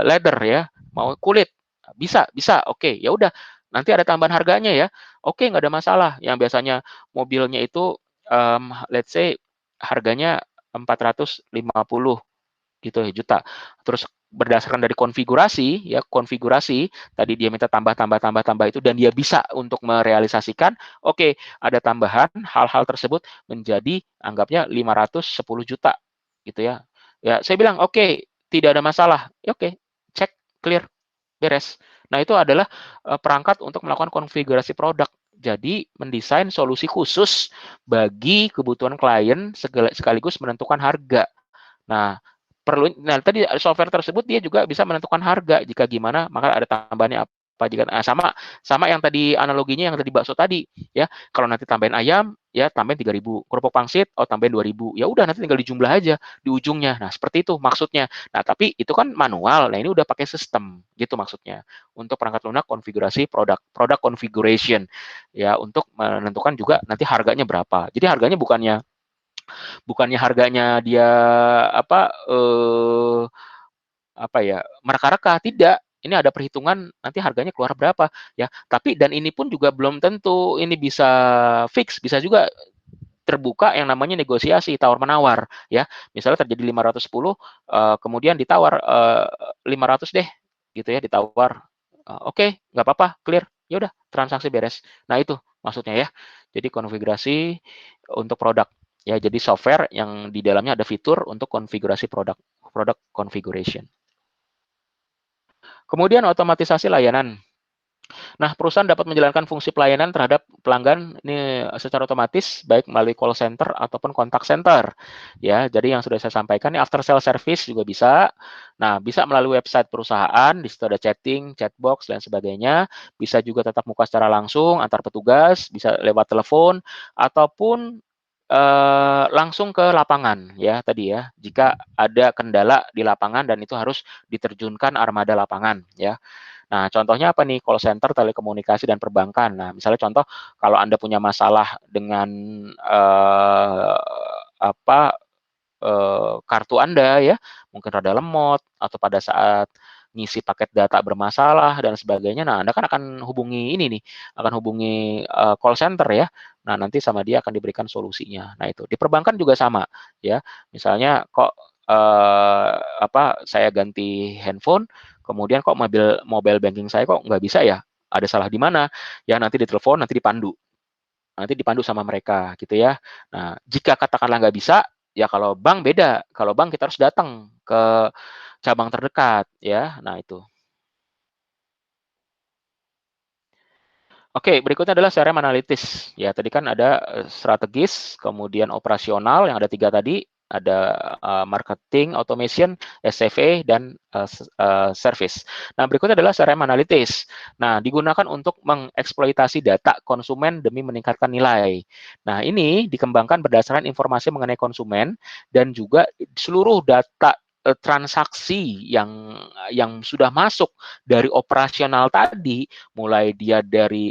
leather ya, mau kulit. Bisa, bisa. Oke, ya udah. Nanti ada tambahan harganya ya. Oke, nggak ada masalah. Yang biasanya mobilnya itu let's say harganya 450 gitu ya, juta. Terus berdasarkan dari konfigurasi ya, konfigurasi tadi dia minta tambah itu dan dia bisa untuk merealisasikan, oke, ada tambahan hal-hal tersebut menjadi anggapnya 510 juta gitu ya. Ya, saya bilang oke, tidak ada masalah. Ya, oke, cek clear, beres. Nah, itu adalah perangkat untuk melakukan konfigurasi produk. Jadi, mendesain solusi khusus bagi kebutuhan klien sekaligus menentukan harga. Nah, tadi software tersebut dia juga bisa menentukan harga jika gimana, maka ada tambahannya apa jika sama sama yang tadi analoginya yang tadi bakso tadi ya. Kalau nanti tambahin ayam ya tambahin 3.000, kerupuk pangsit oh tambahin 2.000. Ya udah nanti tinggal dijumlah aja di ujungnya. Nah, seperti itu maksudnya. Nah, tapi itu kan manual. Nah, ini udah pakai sistem gitu maksudnya. Untuk perangkat lunak konfigurasi produk configuration ya untuk menentukan juga nanti harganya berapa. Jadi harganya bukannya harganya dia apa apa ya mereka-reka, tidak, ini ada perhitungan nanti harganya keluar berapa ya. Tapi dan ini pun juga belum tentu ini bisa fix, bisa juga terbuka yang namanya negosiasi tawar menawar ya. Misalnya terjadi 510 kemudian ditawar 500 deh gitu ya, ditawar oke, nggak apa-apa, clear, ya udah transaksi beres. Nah, itu maksudnya ya. Jadi konfigurasi untuk produk ya, jadi software yang di dalamnya ada fitur untuk konfigurasi produk configuration. Kemudian otomatisasi layanan. Nah, perusahaan dapat menjalankan fungsi pelayanan terhadap pelanggan ini secara otomatis baik melalui call center ataupun kontak center. Ya, jadi yang sudah saya sampaikan ini after sale service juga bisa. Nah, bisa melalui website perusahaan, di situ ada chatting, chatbox dan sebagainya. Bisa juga tatap muka secara langsung antar petugas, bisa lewat telepon ataupun langsung ke lapangan ya tadi ya. Jika ada kendala di lapangan dan itu harus diterjunkan armada lapangan ya. Nah, contohnya apa nih? Call center, telekomunikasi, dan perbankan. Nah, misalnya contoh, kalau Anda punya masalah dengan apa kartu Anda ya, mungkin rada lemot atau pada saat ngisi paket data bermasalah dan sebagainya. Nah, Anda kan akan hubungi ini nih, akan hubungi call center ya. Nah, nanti sama dia akan diberikan solusinya. Nah, itu. Di perbankan juga sama ya. Misalnya kok apa saya ganti handphone, kemudian kok mobile banking saya kok nggak bisa ya? Ada salah di mana? Ya nanti ditelepon, nanti dipandu sama mereka gitu ya. Nah, jika katakanlah nggak bisa, ya kalau bank beda. Kalau bank kita harus datang ke cabang terdekat ya. Nah, itu. Oke, berikutnya adalah CRM analitis. Ya, tadi kan ada strategis, kemudian operasional yang ada 3 tadi, ada marketing, automation, SFA, dan service. Nah, berikutnya adalah CRM analitis. Nah, digunakan untuk mengeksploitasi data konsumen demi meningkatkan nilai. Nah, ini dikembangkan berdasarkan informasi mengenai konsumen dan juga seluruh data transaksi yang sudah masuk dari operasional tadi, mulai dia dari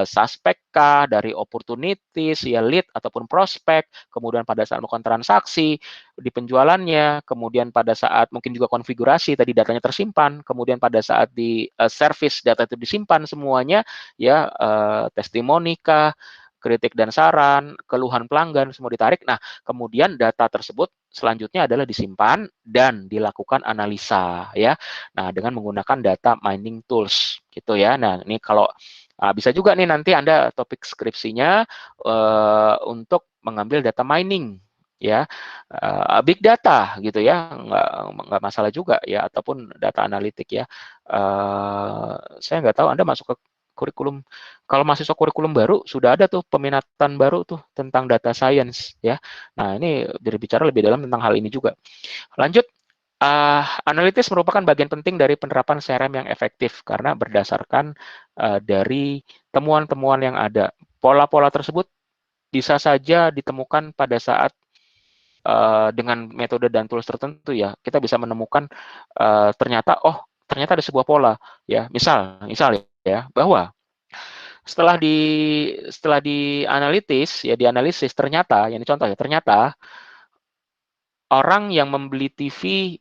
suspek kah, dari opportunities, ya lead ataupun prospek, kemudian pada saat melakukan transaksi di penjualannya, kemudian pada saat mungkin juga konfigurasi tadi datanya tersimpan, kemudian pada saat di service data itu disimpan semuanya, ya testimoni kah, kritik dan saran, keluhan pelanggan semua ditarik. Nah, kemudian data tersebut selanjutnya adalah disimpan dan dilakukan analisa ya. Nah, dengan menggunakan data mining tools gitu ya. Nah, ini kalau bisa juga nih nanti Anda topik skripsinya untuk mengambil data mining ya, big data gitu ya, nggak masalah juga ya, ataupun data analitik ya. Saya nggak tahu Anda masuk ke kurikulum. Kalau mahasiswa kurikulum baru sudah ada tuh peminatan baru tuh tentang data science ya. Nah, ini berbicara lebih dalam tentang hal ini juga. Lanjut, analitis merupakan bagian penting dari penerapan CRM yang efektif karena berdasarkan dari temuan-temuan yang ada. Pola-pola tersebut bisa saja ditemukan pada saat dengan metode dan tools tertentu ya. Kita bisa menemukan ternyata ada sebuah pola ya. Misal ya bahwa setelah dianalisis ternyata yang contoh ya, ternyata orang yang membeli TV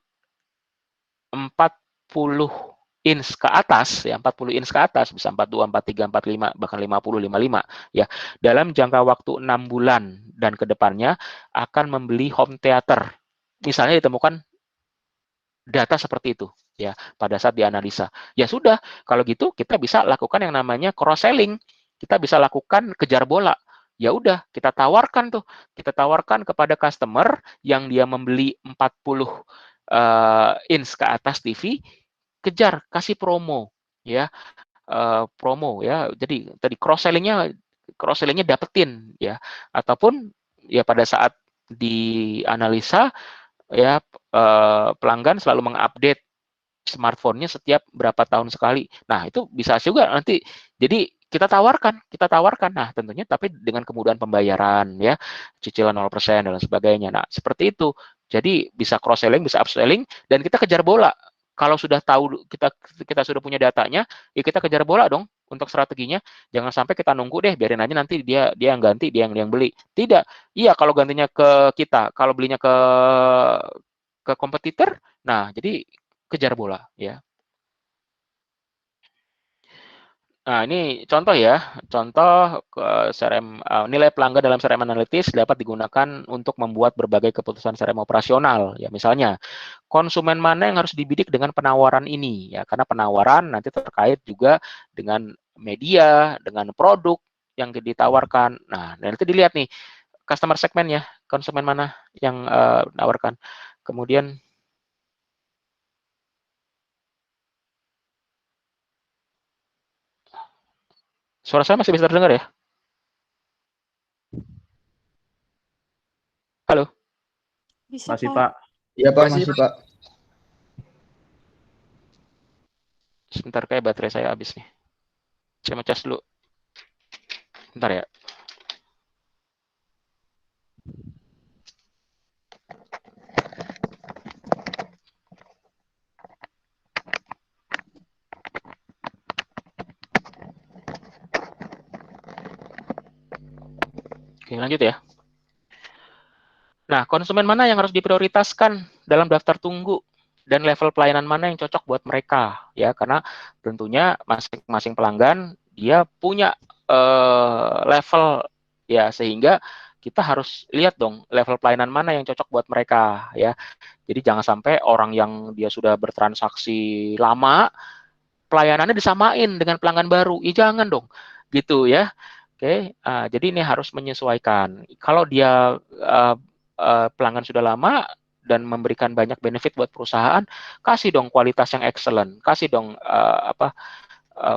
40 inch ke atas ya, 40 inch ke atas bisa 42, 43, 45 bahkan 50, 55 ya. Dalam jangka waktu 6 bulan dan kedepannya akan membeli home theater. Misalnya ditemukan data seperti itu ya pada saat dianalisa. Ya sudah, kalau gitu kita bisa lakukan yang namanya cross selling. Kita bisa lakukan kejar bola. Ya udah, kita tawarkan kepada customer yang dia membeli 40 inch ke atas TV, kejar, kasih promo ya. Promo ya. Jadi tadi cross sellingnya dapetin ya. Ataupun ya pada saat dianalisa ya pelanggan selalu mengupdate smartphone-nya setiap berapa tahun sekali. Nah, itu bisa juga nanti. Jadi kita tawarkan. Nah, tentunya tapi dengan kemudahan pembayaran ya, cicilan 0% dan sebagainya. Nah, seperti itu. Jadi bisa cross selling, bisa upselling dan kita kejar bola. Kalau sudah tahu kita sudah punya datanya, ya kita kejar bola dong untuk strateginya. Jangan sampai kita nunggu deh, biarin aja nanti dia yang ganti, dia yang beli. Tidak. Iya, kalau gantinya ke kita, kalau belinya ke kompetitor, nah jadi kejar bola ya. Nah, ini contoh ya. Contoh CRM, nilai pelanggan dalam CRM Analytics dapat digunakan untuk membuat berbagai keputusan CRM operasional. Ya, misalnya, konsumen mana yang harus dibidik dengan penawaran ini? Ya, karena penawaran nanti terkait juga dengan media, dengan produk yang ditawarkan. Nah, nanti dilihat nih, customer segmen ya, konsumen mana yang menawarkan. Kemudian, suara saya masih bisa terdengar ya? Halo? Bisa, Masih, Pak. Pak. Iya Pak, masih Pak. Sebentar, kayak baterai saya habis nih. Saya mau cas dulu. Bentar ya. Oke, lanjut ya. Nah, konsumen mana yang harus diprioritaskan dalam daftar tunggu dan level pelayanan mana yang cocok buat mereka ya, karena tentunya masing-masing pelanggan dia punya level ya, sehingga kita harus lihat dong level pelayanan mana yang cocok buat mereka ya. Jadi jangan sampai orang yang dia sudah bertransaksi lama pelayanannya disamain dengan pelanggan baru. Ya jangan dong gitu ya. Oke, jadi ini harus menyesuaikan. Kalau dia pelanggan sudah lama dan memberikan banyak benefit buat perusahaan, kasih dong kualitas yang excellent, kasih dong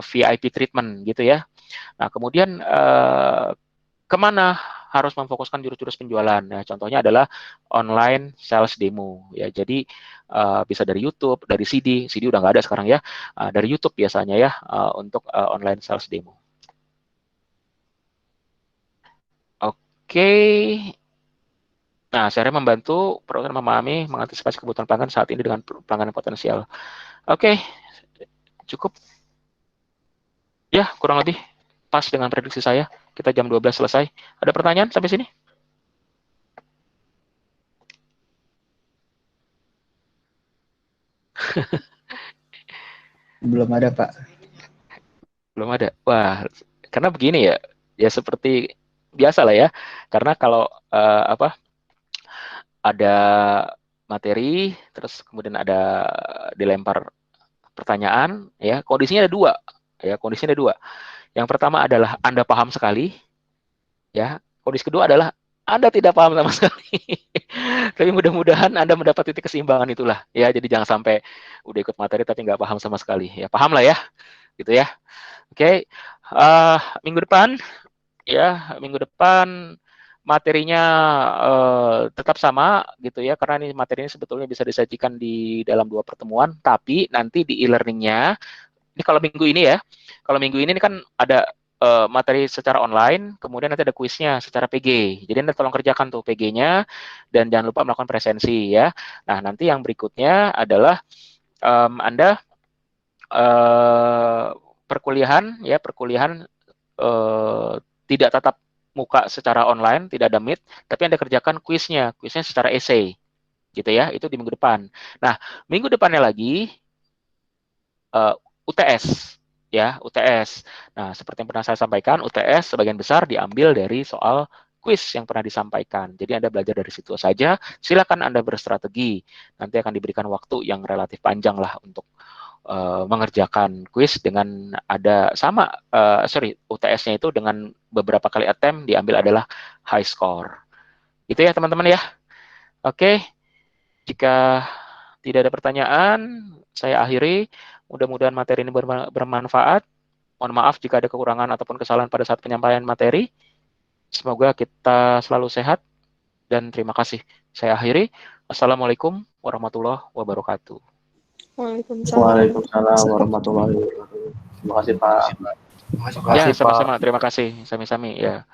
VIP treatment gitu ya. Nah, kemudian kemana harus memfokuskan jurus-jurus penjualan? Nah, contohnya adalah online sales demo ya. Jadi bisa dari YouTube, dari CD udah nggak ada sekarang ya. Dari YouTube biasanya ya untuk online sales demo. Oke. Nah, saya membantu program memahami, mengantisipasi kebutuhan pelanggan saat ini dengan pelanggan potensial. Oke, cukup. Ya, kurang lebih pas dengan prediksi saya. Kita jam 12 selesai. Ada pertanyaan sampai sini? Belum ada Pak. Belum ada. Wah, karena begini ya, ya seperti biasa lah ya. Karena kalau ada materi, terus kemudian ada dilempar pertanyaan, ya kondisinya ada dua. Ya, kondisinya ada dua. Yang pertama adalah Anda paham sekali, ya. Kondisi kedua adalah Anda tidak paham sama sekali. Tapi mudah-mudahan Anda mendapat titik keseimbangan itulah, ya. Jadi jangan sampai udah ikut materi tapi nggak paham sama sekali. Ya, paham lah ya. gitu ya. Oke, minggu depan materinya tetap sama gitu ya, karena ini materi ini sebetulnya bisa disajikan di dalam 2 pertemuan, tapi nanti di e-learningnya, ini kalau minggu ini kan ada materi secara online, kemudian nanti ada kuisnya secara PG. Jadi Anda tolong kerjakan tuh PG-nya, dan jangan lupa melakukan presensi ya. Nah, nanti yang berikutnya adalah Anda perkuliahan tidak tatap muka secara online, tidak ada meet, tapi Anda kerjakan kuisnya secara essay, gitu ya. Itu di minggu depan. Nah, minggu depannya lagi UTS, ya, UTS. Nah, seperti yang pernah saya sampaikan, UTS sebagian besar diambil dari soal kuis yang pernah disampaikan. Jadi Anda belajar dari situ saja. Silakan Anda berstrategi. Nanti akan diberikan waktu yang relatif panjang lah untuk mengerjakan kuis dengan ada UTS-nya itu dengan beberapa kali attempt diambil adalah high score. Itu ya teman-teman ya. Oke, jika tidak ada pertanyaan, saya akhiri. Mudah-mudahan materi ini bermanfaat. Mohon maaf jika ada kekurangan ataupun kesalahan pada saat penyampaian materi. Semoga kita selalu sehat dan terima kasih. Saya akhiri. Assalamualaikum warahmatullahi wabarakatuh. Waalaikumsalam. warahmatullahi wabarakatuh. Terima kasih Pak. Ya, sama-sama. Terima kasih. Sami-sami ya.